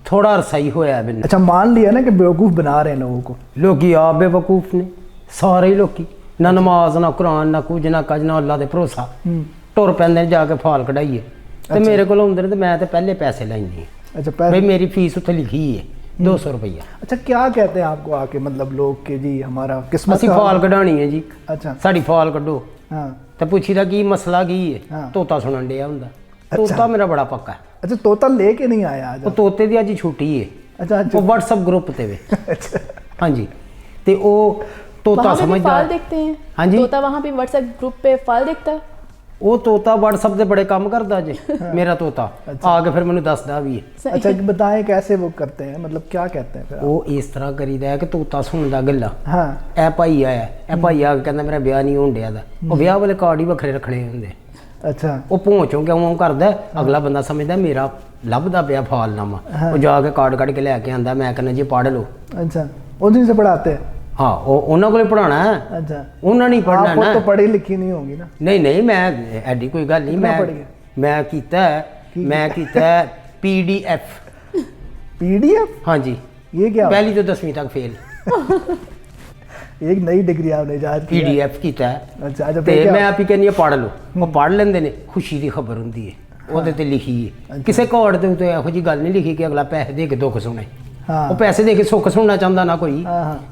थोड़ा अरसा ही होया है। अच्छा मान लिया ना कि बेवकूफ़ बना रहे हैं लोगों को। लोग आप बेवकूफ़ ने सारे ही लोग, ना नमाज ना कुरान ना कुछ ना कज ना अल्लाह दे भरोसा, टुर पैंदे जाके फाल कढ़ाइए। तो मेरे को आउंदे तो मैं तो पहले पैसे लैनी। अच्छा भाई मेरी फीस उत्थे लिखी है 200 रुपया। अच्छा क्या कहते हैं आपको आके, मतलब लोग के जी हमारा किस्मत असी फाल कढ़ानी है जी। अच्छा साड़ी फाल कढ़ो। हाँ तो पूछी दा की मसला की है? हाँ। तोता सुनन दिया हुंदा। तोता मेरा बड़ा पक्का है। अच्छा तोता लेके नहीं आया आज? वो तोते दी अज छुट्टी है। अच्छा वो व्हाट्सएप ग्रुप ते वे। अच्छा हाँ जी। ते ओ तोता समझदार। फाल देखते हैं? हाँ जी। तोता वहाँ पे व्हाट्सएप ग्रुप पे फाल देखता है? वो तोता व्हाट्सएप दे बड़े काम करता जी। मेरा तोता आके फिर मैंने दसदा भी है। अच्छा बताएं कैसे वो करते हैं, मतलब क्या कहते हैं फिर? वो इस तरह करीदा है कि तोता सुनदा गल्ला। हाँ ए भाई आया, ए भाई आ के कहंदा मेरा ब्याह नहीं होण डिया दा। वो ब्याह वाले कार्ड ही वखरे रखने हुंदे। अच्छा वो पहुंचों क्यों करदा, अगला बंदा समझदा मेरा लभदा पिया फालनामा। वो जाके कार्ड कट के लेके आंदा, मैं कहना जी पढ़ लो। अच्छा उस दिन से पढ़ाते हैं? हाँ उन्होंने को पढ़ाना है। अच्छा उन्होंने नहीं पढ़ना ना। तो पढ़ी लिखी नहीं होगी ना? नहीं मैं ऐडी कोई गल नहीं। मैं कीता PDF। PDF? हाँ जी। ये क्या? पहली तो 10वीं तक फेल। एक नई डिग्री आपने इजाद की? PDF कीता है। अच्छा अच्छा ते मैं आप ही कहनी पढ़ लो। वो पढ़ लेंदे ने, खुशी की खबर होंगी है ਉਹਦੇ ਤੇ ਲਿਖੀ ਹੈ। ਕਿਸੇ ਕਾਰਡ ਦੇ ਉੱਤੇ ਇਹੋ ਜੀ ਗੱਲ ਨਹੀਂ ਲਿਖੀ ਕਿ ਅਗਲਾ ਪੈਸੇ ਦੇ ਕੇ ਦੁੱਖ ਸੁਣੇ। वो पैसे दे के सुख सुनना चाहता ना कोई,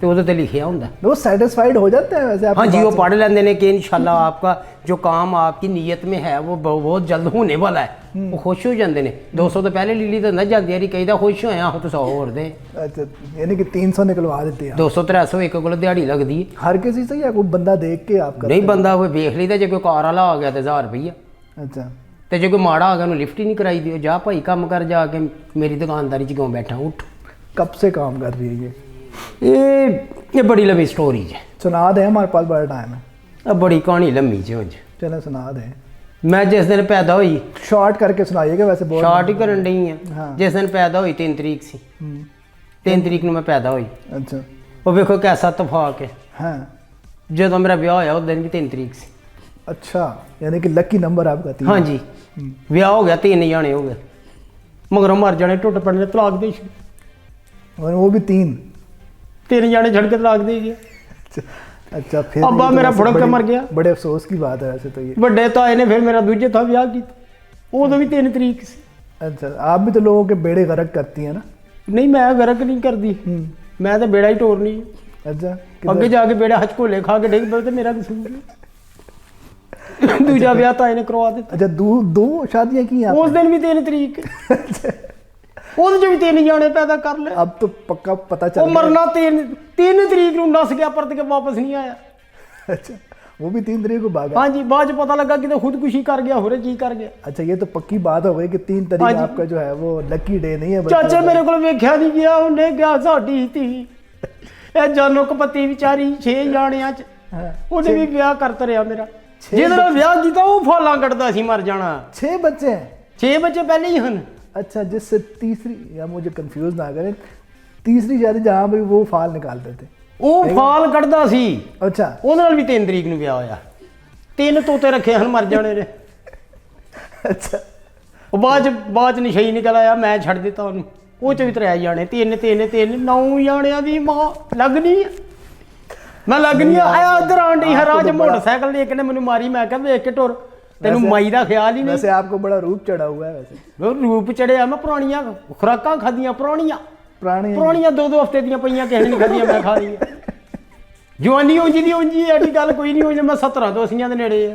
तो वो तो लिखा होंगे। वो सेटिस्फाइड हो जाते हैं वैसे? हाँ जी वो पढ़ लेंगे ने कि इंशाल्लाह आपका जो काम आपकी नीयत में है वो बहुत जल्द होने वाला है। वो खुश हो जाते हैं। 200 तो पहले लीली तो ना जाती है, कई खुश होया तो 100 और दे। अच्छा यानी कि 300 निकलवा देते हैं? 200-300 एक को दिहाड़ी लगती है हर किसी से, या कोई बंदा देख के आप? नहीं बंदा वो देख लीता, जो कोई कार वाला आ गया तो 1000 रुपया। अच्छा तो जो कोई माड़ा आ गया उन्हें लिफ्ट ही नहीं कराई दी। जा भाई काम कर जाके, मेरी दुकानदारी च क्यों बैठा, उठ। कब से काम कर रही है ये? ये बड़ी लंबी स्टोरी है। सुना दें, हमारे पास बड़ा टाइम है। अब बड़ी कहानी लंबी है। चले सुना दें। मैं जिस दिन पैदा हुई, शॉर्ट करके सुनाइएगा वैसे बहुत शॉर्ट ही करन रही है। हाँ। जिस दिन पैदा हुई 3 तरीक सी, 3 तरीक को मैं पैदा हुई। अच्छा वो देखो कैसा तफाक है। हाँ जो मेरा ब्याह होया उस दिन भी 3 तरीक सी। अच्छा यानी कि लकी नंबर आपका 3? हाँ जी ब्याह हो गया, 3 जाने हो गए, मगर मर जाने टुट पड़ने तलाक दे। और वो भी 3 जाने झड़ के तलाक दे गया। अच्छा फिर अब्बा मेरा फड़क के मर गया। बड़े अफसोस की बात है वैसे तो ये। बड़े ताए ने फिर मेरा दूजे था ब्याह किया, वो तो भी 3 तरीक से। अच्छा, आप भी तो लोगों के बेड़े गर्क करती हैं ना? नहीं मैं गर्क नहीं करती, मैं तो बेड़ा ही टोरनी। अच्छा, ਅੱਗੇ ਜਾ ਕੇ ਬੇੜਾ ਹਚਕੋਲੇ ਖਾ ਕੇ ਡਿੱਗ ਪਏ ਤੇ ਮੇਰਾ ਕਸੂਰ ਦੂਜਾ ਵਿਆਹ ਤਾਂ ਇਹਨੇ ਕਰਵਾ ਦਿੱਤਾ। अच्छा, दो शादियां की आप? ਉਸ ਦਿਨ ਵੀ 3 ਤਰੀਕ ਉਹਦੇ ਚ ਵੀ 3 ਜਾਣੇ ਪੈਦਾ ਕਰ ਲਏ। अब तो पक्का पता चल ਉਹ ਮਰਨਾ 3 ਤਰੀਕ ਨੂੰ ਨਸ ਗਿਆ, ਪਰਤ ਕੇ ਵਾਪਸ ਨਹੀਂ ਆਇਆ। अच्छा, वो भी 3 तारीख को भागा? हाँ जी, बाद पता लगा कि तो खुदकुशी कर गया, होरे जी कर गया। अच्छा, ये तो पक्की बात हो गई कि 3 तारीख आपका जो है वो लकी डे नहीं है। चाचे मेरे को वेख्या नहीं गया, उन्हें क्या साडी थी ਇਹ ਜਾਨੋ ਕਪੱਤੀ ਵਿਚਾਰੀ 6 ਜਾਣਿਆਂ ਚ ਉਹਨੇ ਵੀ ਵਿਆਹ ਕਰਤ ਰਿਹਾ ਮੇਰਾ। ਜਿਹਦੇ ਨਾਲ ਵਿਆਹ ਕੀਤਾ ਉਹ ਫਾਲਾਂ ਕੱਢਦਾ ਸੀ, ਮਰ ਜਾਣਾ। 6 बच्चे हैं? 6 ਬੱਚੇ ਪਹਿਲੇ ਹੀ ਹਨ। अच्छा, जिससे तीसरी, या मुझे कंफ्यूज ना करें, तीसरी शादी जहाँ पे वो फाल निकालते थे, ਉਹ ਫਾਲ ਕੱਢਦਾ ਸੀ। अच्छा, ਉਹਦੇ ਨਾਲ ਵੀ 3 ਤਰੀਕ ਨੂੰ ਵਿਆਹ ਹੋਇਆ। 3 ਤੋਤੇ ਰੱਖੇ ਹਨ, ਮਰ ਜਾਣੇ ਨੇ। अच्छा, ਉਹ ਬਾਅਦ ਚ ਨਸ਼ਈ ਨਿਕਲ ਆਇਆ, ਮੈਂ ਛੱਡ ਦਿੱਤਾ ਉਹਨੂੰ। ਉਹ ਚ ਵੀ 3 ਜਾਣੇ, 3 9 ਜਾਣਿਆਂ ਦੀ ਮਾਂ ਲੱਗਣੀ ਆ। ਮੈਂ ਲੱਗਣੀ ਆ ਇੱਧਰ ਆਣ ਡਈ ਰਾਜ ਮੋਟਰਸਾਈਕਲ ਨੇ, ਇੱਕ ਨੇ ਮੈਨੂੰ ਮਾਰੀ, ਮੈਂ ਕਿਹਾ ਵੇਖ ਕੇ ਟੁਰ, ਤੈਨੂੰ ਮਾਈ ਦਾ ਖਿਆਲ ਹੀ ਨਹੀਂ। वैसे आपको बड़ा रूप चढ़ा हुआ है। वैसे ਰੂਪ ਚੜਿਆ, ਮੈਂ ਪੁਰਾਣੀਆਂ ਖੁਰਾਕਾਂ ਖਾਧੀਆਂ, ਪੁਰਾਣੀਆਂ 2 ਹਫ਼ਤੇ ਦੀਆਂ ਪਈਆਂ, ਕਿਸੇ ਨੇ ਨਹੀਂ ਖਾਧੀਆਂ, ਮੈਂ ਖਾ ਲਈਆਂ। ਜਵਾਨੀ ਉਂਝੀ ਦੀ ਉਂਝੀ, ਐਡੀ ਗੱਲ ਕੋਈ ਨਹੀਂ ਹੋਈ। ਮੈਂ 17 ਤੋਂ 80 ਦੇ ਨੇੜੇ ਆ।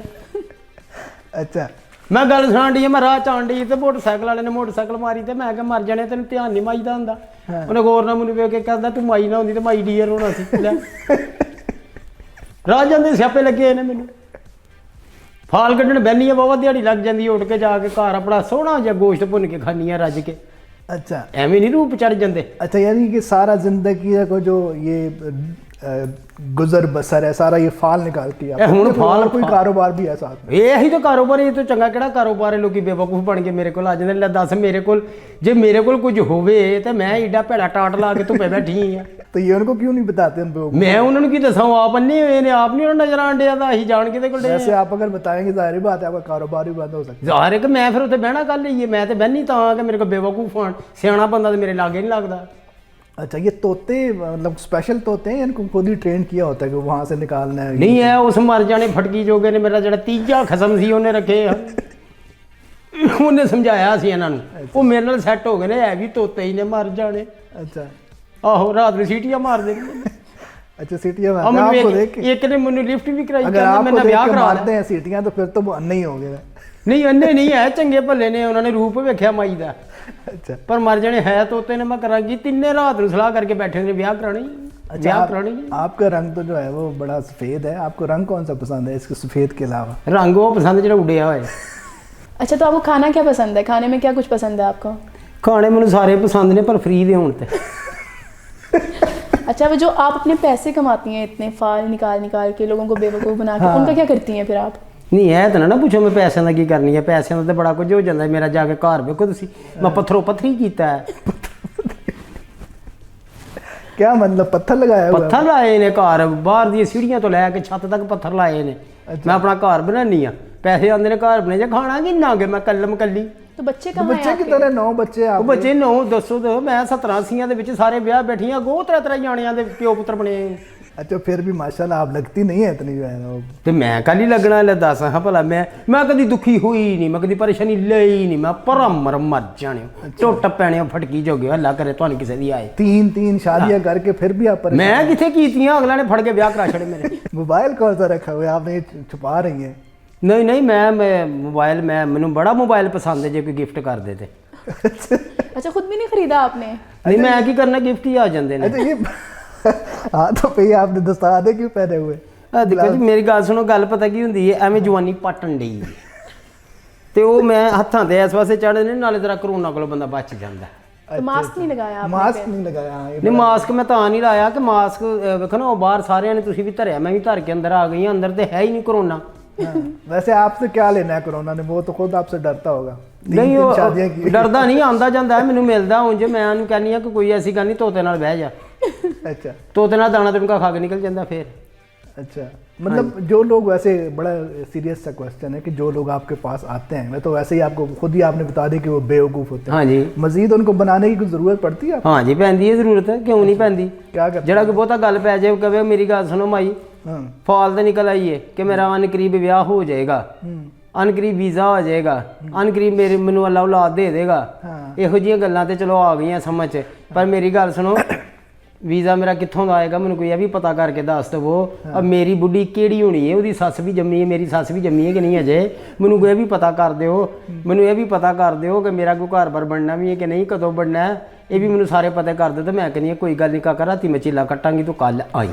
अच्छा, ਮੈਂ ਗੱਲ ਸੁਣਾਣ ਡਈ, ਮੈਂ ਰਾਹ ਚ ਆਣ ਡਈ ਤੇ ਮੋਟਰਸਾਈਕਲ ਵਾਲੇ ਨੇ ਮੋਟਰਸਾਈਕਲ ਮਾਰੀ ਤੇ ਮੈਂ ਕਿਹਾ ਮਰ ਜਾਣੇ, ਤੈਨੂੰ ਧਿਆਨ ਨਹੀਂ ਮਾਈ ਦਾ ਹੁੰਦਾ। ਉਹਨੇ ਗੌਰ ਨਾਲ ਮੈਨੂੰ ਵੇਖ ਕੇ ਕਹਿੰਦਾ ਤੂੰ ਮਾਈ ਨਾ ਹੁੰਦੀ ਤੇ ਮਾਈ ਡੀਅਰ ਹੋਣਾ ਸੀ। ਲੈ ਰਾਹ ਜਾਂਦੇ ਸਿਆਪੇ ਲੱਗੇ ਨੇ ਮੈਨੂੰ। ਫਾਲ ਕੱਢਣ ਬਹਿਨੀ ਆ, ਬਾਬਾ ਦਿਹਾੜੀ ਲੱਗ ਜਾਂਦੀ, ਉੱਠ ਕੇ ਜਾ ਕੇ ਘਰ ਆਪਣਾ ਸੋਹਣਾ ਜਿਹਾ ਗੋਸ਼ਤ ਭੁੰਨ ਕੇ ਖਾਨੀ ਆ ਰੱਜ ਕੇ। अच्छा, ਐਵੇਂ ਨਹੀਂ ਰੂਪ ਚੜ ਜਾਂਦੇ। अच्छा, यानी कि सारा जिंदगी को जो ये गुजर बसर है सारा ये फाल निकाल के ਹੁਣ ਫਾਲ कोई कारोबार भी है साथ में? ਇਹੀ ਤਾਂ ਕਾਰੋਬਾਰ, ਇਹ ਤੋਂ ਚੰਗਾ ਕਿਹੜਾ ਕਾਰੋਬਾਰ ਹੈ? ਲੋਕੀ ਬੇਵਕੂਫ ਬਣ ਕੇ ਮੇਰੇ ਕੋਲ ਆ ਜਾਂਦੇ। ਲੈ ਦੱਸ, ਮੇਰੇ ਕੋਲ ਜੇ ਮੇਰੇ ਕੋਲ ਕੁਝ ਹੋਵੇ ਤੇ ਮੈਂ ਏਡਾ ਭੈੜਾ ਟਾਟ ਲਾ ਕੇ ਧੁੱਪੇ ਬੈਠੀ ਆ। तो ये उनको क्यों नहीं बताते? ਮੈਂ ਉਹਨਾਂ ਨੂੰ ਕੀ ਦੱਸਾਂ, ਉਹ ਆਪ ਅੰਨੇ ਹੋਏ ਨੇ, ਆਪ ਨਹੀਂ ਉਹਨਾਂ ਨਜ਼ਰ ਆਣ ਡਿਆ ਤਾਂ ਅਸੀਂ ਜਾਣ ਕਿਤੇ ਕੋਲ ਡੇ। वैसे आप अगर बताएंगे जाहिर बात है आपका कारोबार भी बंद हो सकता है। ਜ਼ਾਹਿਰ ਹੈ ਕਿ ਮੈਂ ਫਿਰ ਉੱਥੇ ਬਹਿਣਾ ਕਰ ਲਈਏ। ਮੈਂ ਤੇ ਬਹਿਨੀ ਤਾਂ ਕਿ ਮੇਰੇ ਕੋਲ ਬੇਵਕੂਫ ਹੋਣ, ਸਿਆਣਾ ਬੰਦਾ ਤੇ ਮੇਰੇ ਲਾਗੇ ਨਹੀਂ ਲੱਗਦਾ। अच्छा, ये तोते मतलब स्पेशल तोते हैं, इनको खुद ही ट्रेन किया होता है कि वहाँ से निकालना है? नहीं है, उस मर जाने फटकी जोगे ने मेरा जरा तीजा खसम सी उन्हें रखे, उन्हें समझाया सी इन्हां नूं, वो मेरे नाल सैट हो गए ने, है भी तोते ही ने मर जाने। अच्छा, आहो रात में सीटियां मार दे। अच्छा, सीटियां मारते हैं आपको देख के? एक ने मैंने लिफ्ट भी कराई, अगर आपको मैंने देख ब्याह के करा मारते हैं सीटियां तो फिर तो वो अन्ने ही होंगे। नहीं अन्ने नहीं है, चंगे भले ने, उन्होंने रूप वेख्या माई दा। अच्छा, पर मर जाने है तोते ने। मैं करांगी, तिन्ने रात में सलाह करके बैठे ने ब्याह करानी। अच्छा, आपका रंग तो जो है वो बड़ा सफेद है। आपको रंग कौन सा पसंद है इसके सफेद के अलावा? रंग वो पसंद जो उड़िया हुआ। अच्छा, तो आपको खाना क्या पसंद है? खाने में क्या कुछ पसंद है आपको? खाने मैंने सारे पसंद ने, पर फ्री दे होने। अच्छा, वो जो आप अपने पैसे कमाती हैं इतने फाल निकाल के लोगों को बेवकूफ़ बना के, उनका क्या करती हैं फिर आप? नहीं है तो ना पूछो, मैं पैसों का की करनी है। पैसों का तो बड़ा कुछ हो जाता है मेरा। जाके घर वेखो तुसी, मैं पत्थरों पत्थरी किया है। क्या मतलब पत्थर लगाया हुआ? पत्थर लाए ने घर, बाहर दी सीढ़ियां तो लैके छत तक पत्थर लाए ने। मैं अपना घर बनानी आ, पैसे आंदे ने घर बने, जे खाना किन्ना गे मैं कलम कली। तो बच्चे कहाँ हैं? बच्चे की तरह 9 बच्चे आप? बच्चे 9 दसो तो मैं 17 80 ਦੇ ਵਿੱਚ ਸਾਰੇ ਵਿਆਹ ਬੈਠੀਆਂ, ਗੋ 3 ਜਾਣਿਆਂ ਦੇ ਪਿਓ ਪੁੱਤਰ ਬਣੇ। अच्छा, फिर भी माशाल्लाह आप लगती नहीं है इतनी जो है ना। ਤੇ ਮੈਂ ਕੱਲ ਹੀ ਲੱਗਣਾ। ਲੈ ਦੱਸ, ਹਾਂ ਭਲਾ ਮੈਂ ਕਦੀ ਦੁਖੀ ਹੋਈ ਨਹੀਂ, ਮੈਂ ਕਦੀ ਪਰੇਸ਼ਾਨੀ ਲਈ ਨਹੀਂ। ਮੈਂ ਪਰਮਰ ਮਰ ਜਾਣਿਓ, ਟੁੱਟ ਪੈਣੇ ਫਟਕੀ ਜੋਗੇ, ਹੱਲਾ ਕਰੇ ਤੁਹਾਨੂੰ ਕਿਸੇ ਦੀ ਆਏ। 3 शादियां करके फिर भी आप परेशान? मैं किथे कीतियां, अगला ने फड़ के ब्याह करा छड़े मेरे। मोबाइल कौन सा रखा हुआ है आपने, छुपा रही हैं? नहीं मैं मोबाइल, मैनू बड़ा मोबाइल पसंद है, जे कोई गिफ्ट कर दे ते। अच्छा, खुद भी नहीं खरीदा आपने? नहीं, मैं की करना, गिफ्ट ही आ जाते हैं। अच्छा, ये हाथों पे ही आपने दस्ताने क्यों पहने हुए? देखो जी, मेरी गल सुनो, गल पता की हुंदी है, एवें जवानी पटन डी ते वो मैं हत्थां ते इस पासे चढ़े ने, नाले तेरा कोरोना कोलों बंदा बच जांदा। तो मास्क नहीं लगाया आपने? मास्क नहीं लगाया? नहीं, मास्क मैं तां नहीं लाया कि मास्क वेखो ना, बाहर सारे ने तुसीं भी धरिया, मैं भी धर के अंदर आ गई। अंदर तो है ही नहीं कोरोना। वैसे आपसे क्या लेना है कोरोना ने? वो तो खुद आपसे डरता होगा। नहीं, वो डरदा नहीं, आंदा जांदा है, मैनू मिलदा। उंज मैं उन्हें कहनी है कि कोई ऐसी गल नहीं, तोते नाल बह जा। अच्छा, तोते नाल दाना तिनका खा के निकल जाता फिर। अच्छा, मतलब जो लोग, वैसे बड़ा सीरियस सा क्वेश्चन है कि जो लोग आपके पास आते हैं, मैं तो वैसे ही आपको खुद ही आपने बता दी कि वो बेवकूफ़ होते हैं। हाँ जी, मजीद उनको बनाने की कोई जरूरत पड़ती है? हाँ जी, पैंदी है जरूरत है, क्यों नहीं पैंदी। क्या करते? जरा कोई बहुता गल पै जाए, कहे मेरी गल सुनो माई, फाल तो निकल आई है कि मेरा आने करीब ब्याह हो जाएगा, ਅਨਕਰੀਬ ਵੀਜ਼ਾ ਹੋ ਜਾਏਗਾ, ਅਨਕਰੀਬ ਮੈਨੂੰ ਅੱਲਾ ਔਲਾਦ ਦੇ ਦੇਗਾ। ਇਹੋ ਜਿਹੀਆਂ ਗੱਲਾਂ ਤੇ ਚਲੋ ਆ ਗਈਆਂ ਸਮਝ 'ਚ, ਪਰ ਮੇਰੀ ਗੱਲ ਸੁਣੋ, ਵੀਜ਼ਾ ਮੇਰਾ ਕਿੱਥੋਂ ਦਾ ਆਏਗਾ ਮੈਨੂੰ ਕੋਈ ਇਹ ਵੀ ਪਤਾ ਕਰਕੇ ਦੱਸ ਦਵੋ। ਅਬ ਮੇਰੀ ਬੁੱਢੀ ਕਿਹੜੀ ਹੋਣੀ ਹੈ, ਉਹਦੀ ਸੱਸ ਵੀ ਜੰਮੀ ਹੈ, ਮੇਰੀ ਸੱਸ ਵੀ ਜੰਮੀ ਹੈ ਕਿ ਨਹੀਂ ਅਜੇ, ਮੈਨੂੰ ਕੋਈ ਇਹ ਵੀ ਪਤਾ ਕਰ ਦਿਓ। ਮੈਨੂੰ ਇਹ ਵੀ ਪਤਾ ਕਰ ਦਿਓ ਕਿ ਮੇਰਾ ਕੋਈ ਘਰ ਬਾਰ ਬਣਨਾ ਵੀ ਹੈ ਕਿ ਨਹੀਂ, ਕਦੋਂ ਬਣਨਾ ਹੈ, ਇਹ ਵੀ ਮੈਨੂੰ ਸਾਰੇ ਪਤਾ ਕਰ ਦਿਓ। ਤੇ ਮੈਂ ਕਹਿੰਦੀ ਹਾਂ ਕੋਈ ਗੱਲ ਨਹੀਂ ਕਾਕਾ, ਰਾਤੀ ਮੈਂ ਚੀਲਾ ਕੱਟਾਂਗੀ, ਤੂੰ ਕੱਲ ਆਈ,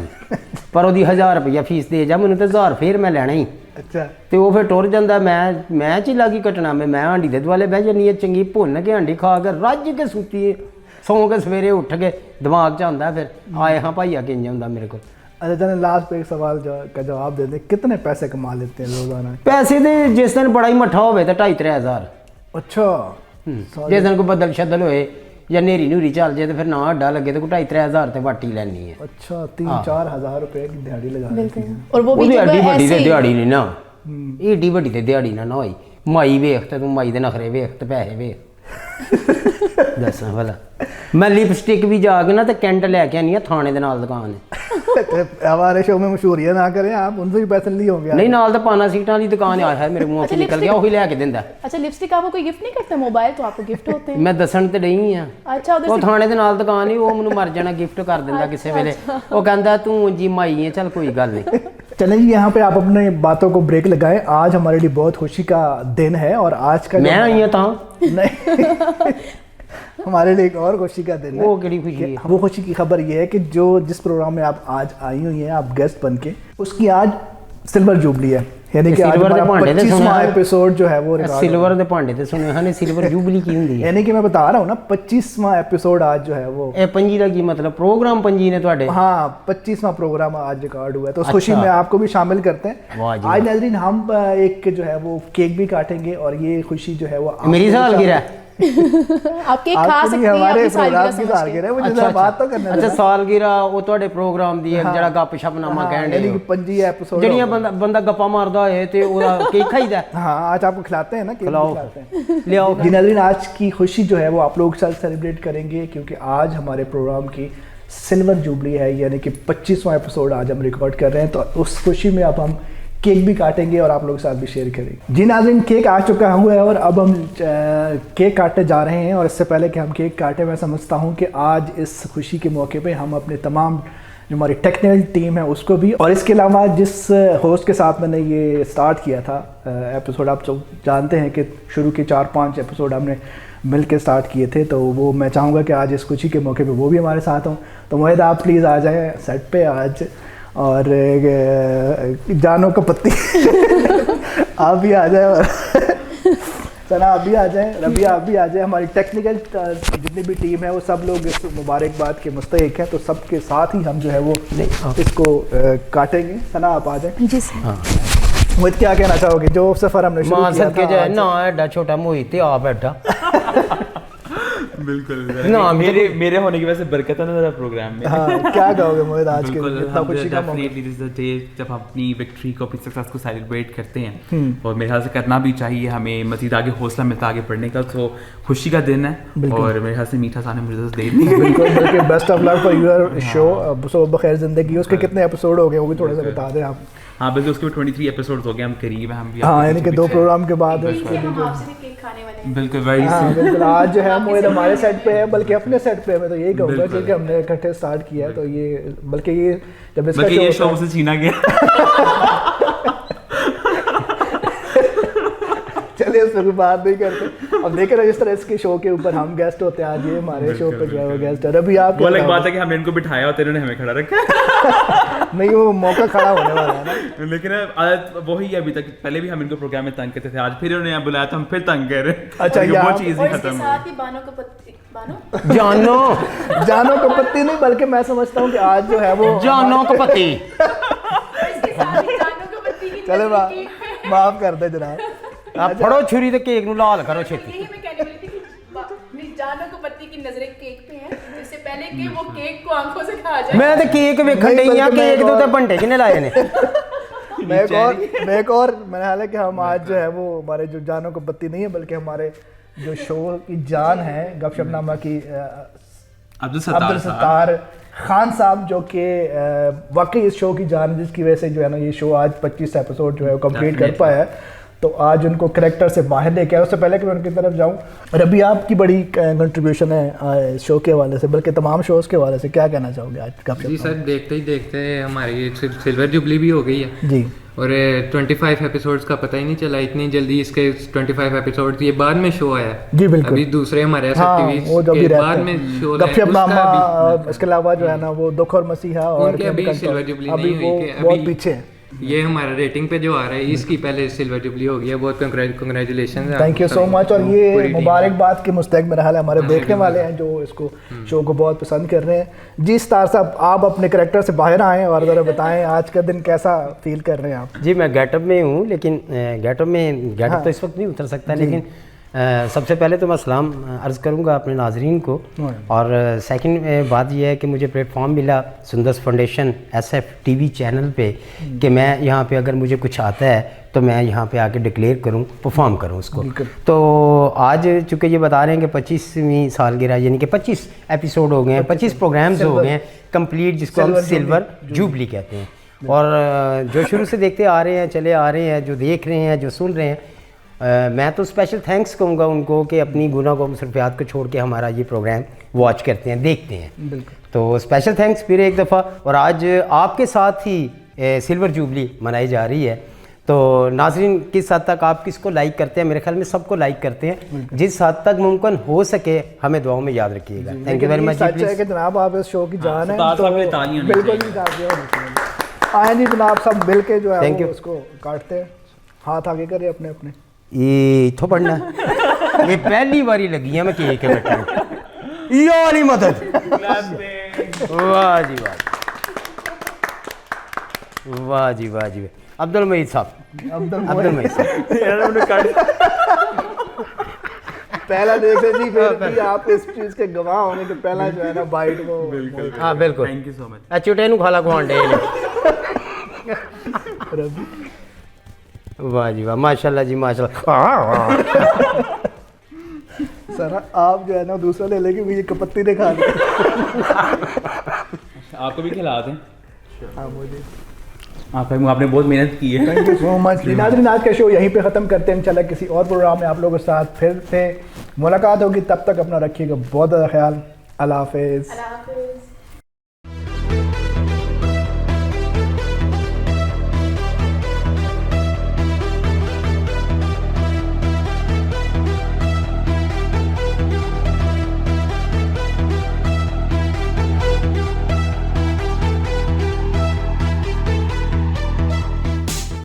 ਪਰ ਉਹਦੀ 1000 ਰੁਪਈਆ ਫੀਸ ਦੇ ਜਾ ਮੈਨੂੰ, ਤੇ 1000 ਫੇਰ ਮੈਂ ਲੈਣਾ ਹੀ। ਅੱਛਾ। ਤੇ ਉਹ ਫਿਰ ਟੁਰ ਜਾਂਦਾ। ਮੈਂ ਚੀਲਾ ਕੀ ਕੱਟਣਾ, ਮੈਂ ਹਾਂਡੀ ਦੇ ਦੁਆਲੇ ਬਹਿ ਜਾਂਦੀ ਹੈ, ਚੰਗੀ ਭੁੰਨ ਕੇ ਹਾਂਡੀ ਖਾ ਕੇ ਰੱਜ ਕੇ ਸੁੱਤੀ, ਸੌਂ ਕੇ ਸਵੇਰੇ ਉੱਠ ਕੇ ਦਿਮਾਗ 'ਚ ਆਉਂਦਾ ਫਿਰ ਆਏ ਹਾਂ ਭਾਈਆ किंज ਹੁੰਦਾ मेरे को। अच्छा चलें लास्ट पे एक सवाल का जवाब दे दें, कितने पैसे कमा लेते हैं रोजाना? पैसे तो जिस दिन बड़ा ही मट्ठा होवे तो 2.5-3 हज़ार। अच्छा। जिस दिन कोई बदल शदल होए या नेरी नूरी चल जाए तो फिर ना अड्डा लगे तो 2.5-3 हज़ार तो वाटी लैनी है। अच्छा 3-4 हज़ार रुपए की दिहाड़ी लगा देते हैं। और वो भी एडी बड़ी ते दिहाड़ी नहीं ना, एडी बड़ी ते दिहाड़ी ना होई। माई वेख ते तू माई दे नखरे वेख ते पैसे वेख। दसा भला मैं लिपस्टिक भी जाके ना तो कैंट लैके आनी है, थाने दे नाल दुकान है। हमारे शो में मशहूरियां ना करें आप, उनसे भी पैसे लिए होंगे। नहीं नाल तो पाना सीटां वाली दुकान आया है मेरे मुंह से निकल गया, वही लैके दिंदा। अच्छा लिपस्टिक आपको कोई गिफ्ट नहीं करता? मोबाइल तो आपको गिफ्ट होते हैं। मैं दसन ते नहीं हां। अच्छा वो थाने दे नाल दुकान ही, वो मैनू मर जाना गिफ्ट कर दिंदा किसी वेले। वो कहंदा तू जी माई है, चल कोई गल नहीं। चलें जी, यहाँ पे आप अपने बातों को ब्रेक लगाएं। आज हमारे लिए बहुत खुशी का दिन है और आज का मैं आई था नहीं हमारे लिए एक और खुशी का दिन है। वो केड़ी खुशी है? वो खुशी की खबर ये है कि जिस प्रोग्राम में आप आज आई हुई हैं, आप गेस्ट बन के, उसकी आज सिल्वर जुबली है, यानी कि आज हमारा 25वां एपिसोड जो है वो सिल्वर दे भांडे ते सुने हने सिल्वर जुबली की हुंदी है। यानी कि मैं बता रहा हूँ ना 25वां एपिसोड आज जो है वो ए पंजी दा की मतलब प्रोग्राम पंजी ने ਤੁਹਾਡੇ? हाँ 25वां प्रोग्राम आज रिकॉर्ड हुआ है, तो उस खुशी में आपको भी शामिल करते हैं। आज नाज़रीन हम एक जो है वो केक भी काटेंगे और ये खुशी जो है वो मेरी सालगिरह है। आप केक खा सकते हैं हमारे प्रोग्राम की सालगिरह है, मुझे बात तो करना है। अच्छा सालगिरह वो ਤੁਹਾਡੇ प्रोग्राम ਦੀ ਹੈ ਜਿਹੜਾ ਗੱਪ ਸ਼ਪ ਨਾਮਾ ਕਹਿੰਦੇ यानी कि 25 एपिसोड ਜਿਹੜੀਆਂ ਬੰਦਾ ਗੱਪਾਂ ਮਾਰਦਾ ਹੋਏ ਤੇ ਉਹਦਾ केक खाईदा। हाँ आज आपको खिलाते हैं ना, केक खिलाते हैं। ले आओ जी नाज़रीन, आज की खुशी जो है वो आप लोगों के साथ सेलिब्रेट करेंगे क्योंकि आज हमारे प्रोग्राम की सिल्वर जुबली है, यानी कि 25वां एपिसोड आज हम रिकॉर्ड कर रहे हैं। तो उस खुशी में अब हम केक भी काटेंगे और आप लोगों के साथ भी शेयर करेंगे। जी नाज़रीन, केक आ चुका हुआ है और अब हम केक काटने जा रहे हैं। और इससे पहले कि हम केक काटें, मैं समझता हूं कि आज इस खुशी के मौके पे हम अपने तमाम जो हमारी टेक्निकल टीम है उसको भी, और इसके अलावा जिस होस्ट के साथ मैंने ये स्टार्ट किया था एपिसोड, आप जो जानते हैं कि शुरू के 4-5 एपिसोड हमने मिल के स्टार्ट किए थे, तो वो मैं चाहूँगा कि आज इस खुशी के मौके पे वो भी हमारे साथ हों। तो मोहित आप प्लीज़ आ जाएँ सेट पे आज, और जानों का पत्ती आप भी आ जाए, और सना आप भी आ जाएं, रबिया आप भी आ जाए। हमारी टेक्निकल जितनी भी टीम है वो सब लोग इस मुबारकबाद के मुस्तहिक हैं, तो सबके साथ ही हम जो है वो इसको काटेंगे। सना आप आ जाए। जी सर। मोहित क्या कहना चाहोगे, जो सफ़र हमने शुरू किया था? जाए ना एडा छोटा मोहित आप एडा बिल्कुल ना, मेरे होने की वजह से बरकत है ना मेरा प्रोग्राम में। हाँ, क्या कहोगे मोहित आज के इतना खुशी का मौका? Definitely this is the day जब हम अपनी विक्ट्री को, अपनी सक्सेस को सेलिब्रेट करते हैं, और मेरे ख्याल से करना भी चाहिए, हमें मज़ीद आगे हौसला मिलता है आगे बढ़ने का। तो खुशी का दिन है और मेरे ख्याल से मीठा सा ने मुझे दे दी। बिल्कुल बिल्कुल, best of luck for your show सो बखैर जिंदगी। उसके कितने एपिसोड हो गए वो भी थोड़ा सा बता दें आप। हाँ बिल्कुल, उसके 23 एपिसोड्स हो गए, हम करीब हैं हम भी। हाँ यानी कि 2 प्रोग्राम के बाद उसके भी जो बिल्कुल वही। हाँ बिल्कुल, आज जो है मोहित हमारे सेट पे है, बल्कि अपने सेट पे है, मैं तो यही कहूँगा क्योंकि हमने इकट्ठे स्टार्ट किया है। तो ये बल्कि ये जब इसका शो से छीना गया चलिए उस पर कोई बात नहीं करते। अब देख रहे हैं जिस तरह इसके शो के ऊपर हम गेस्ट होते हैं, आज ये हमारे शो पे जो है वो गेस्ट है। अभी आप वो अलग बात है कि हमने इनको बिठाया और तेरे ने हमें खड़ा रखा नहीं, वो मौका खड़ा होने वाला है ना। लेकिन वही है, अभी तक पहले भी हम इनको प्रोग्राम में तंग करते थे, आज फिर उन्होंने बुलाया तो हम फिर तंग कर रहे हैं। अच्छा, वो चीज ही खत्म जानों को पत्ती नहीं, बल्कि मैं समझता हूँ कि आज जो है वो जानों को पत्ती चले माफ कर दे जनाब, आप फड़ो छुरी तो केक नु लाल करो छेती। जानों को पत्ती की नजरें केक पे हैं, इससे पहले कि वो केक को आंखों से खा जाए। मैं तो केक वेखण नहीं आ, केक तो ते भंटे किने लाए ने। मैं एक और मैंने हालांकि हम आज जो है वो हमारे जो जानों को पत्ती नहीं है, बल्कि हमारे जो शो की जान है गपशपनामा की अब्दुल सत्तार खान साहब, जो कि वाकई इस शो की जान, जिसकी वजह से जो है ना ये शो आज 25 एपिसोड जो है वो कंप्लीट कर पाया है। تو آج ان کو کریکٹر سے باہر لے کے آئے. اس سے پہلے کہ میں ان کی طرف جاؤں, ربی آپ کی بڑی کنٹریبیوشن ہے شو کے حوالے سے, بلکہ تمام شوز کے حوالے سے, کیا کہنا چاہو گے آج کا؟ جی سر, دیکھتے ہی دیکھتے ہماری سلور جوبلی بھی ہو گئی ہے جی, اور 25 ایپیسوڈز کا پتہ ہی نہیں چلا اتنی جلدی. اس کے 25 ایپیسوڈ یہ بعد میں شو آیا ہے جی بالکل, ابھی دوسرے ہمارے ایس ایف ٹی وی کے بعد میں شو گپ نامہ, اس کے علاوہ جو ہے نا وہ دکھ اور مسیحا, اور ابھی سلور جوبلی نہیں ہوئی کہ بہت پیچھے. یہ ہمارا ریٹنگ پہ جو آ رہا ہے اس کی پہلے سلور جوبلی ہو گئی ہے. بہت کنگریچولیشن, تھینک یو سو مچ. اور یہ مبارکباد کے مستحق میرا حال ہے ہمارے دیکھنے والے ہیں جو اس کو شو کو بہت پسند کر رہے ہیں. جی ستار صاحب, آپ اپنے کریکٹر سے باہر آئیں اور ذرا بتائیں آج کا دن کیسا فیل کر رہے ہیں آپ؟ جی میں گیٹ اپ میں ہوں, لیکن گیٹ اپ تو اس وقت نہیں اتر سکتا, لیکن سب سے پہلے تو میں سلام عرض کروں گا اپنے ناظرین کو. اور سیکنڈ بات یہ ہے کہ مجھے پلیٹ فارم ملا سندس foundation S F T V channel پہ کہ میں یہاں پہ اگر مجھے کچھ آتا ہے تو میں یہاں پہ آ کے ڈکلیئر کروں, پرفارم کروں اس کو. تو آج چونکہ یہ بتا رہے ہیں کہ 25ویں سالگرہ, یعنی کہ 25 ایپیسوڈ ہو گئے ہیں, 25 پروگرامز ہو گئے ہیں کمپلیٹ, جس کو ہم سلور جوبلی کہتے ہیں. اور جو شروع سے دیکھتے آ رہے ہیں, چلے آ رہے ہیں, جو دیکھ رہے ہیں, جو سن رہے ہیں, میں تو اسپیشل تھینکس کہوں گا ان کو کہ اپنی گناہ و مصروفیات کو چھوڑ کے ہمارا یہ پروگرام واچ کرتے ہیں, دیکھتے ہیں. تو اسپیشل تھینکس پھر ایک دفعہ. اور آج آپ کے ساتھ ہی سلور جوبلی منائی جا رہی ہے. تو ناظرین کس حد تک آپ کس کو لائک کرتے ہیں؟ میرے خیال میں سب کو لائک کرتے ہیں. جس حد تک ممکن ہو سکے ہمیں دعاؤں میں یاد رکھیے گا. Thank you very much. سچ ہے کہ جناب آپ اس شو کی جان ہیں, تو بالکل آئیں جی جناب سب مل کے جو ہے اس کو کاٹتے ہیں. ہاتھ آگے کرے اپنے اپنے. یہ تو پڑھنا یہ پہلی باری لگی ہے میں کہ بیٹھا ہوں. یہ والی مدد, واہ جی واہ, واہ جی واہ جی. عبد المجید صاحب, عبد المجید صاحب پہلا دیکھتے جی, پھر آپ اس چیز کے گواہ ہونے کے پہلا جو ہے نا بائٹ وہ. ہاں بالکل, تھینک یو سو مچ. چٹے نو کھالا کوانڈے. واہ جی واہ, ماشاء اللہ جی ماشاء اللہ. سر آپ جو ہے نا دوسرا لے لے کے مجھے کپتی دکھا دیں, آپ کو بھی کھلا دیں. آپ نے بہت محنت کی ہے. تھینک یو سو مچ. ناظرین آج کا شو یہیں پہ ختم کرتے ہیں, انشاءاللہ کسی اور پروگرام میں آپ لوگوں کے ساتھ پھر سے ملاقات ہوگی. تب تک اپنا رکھیے گا بہت زیادہ خیال. اللہ حافظ.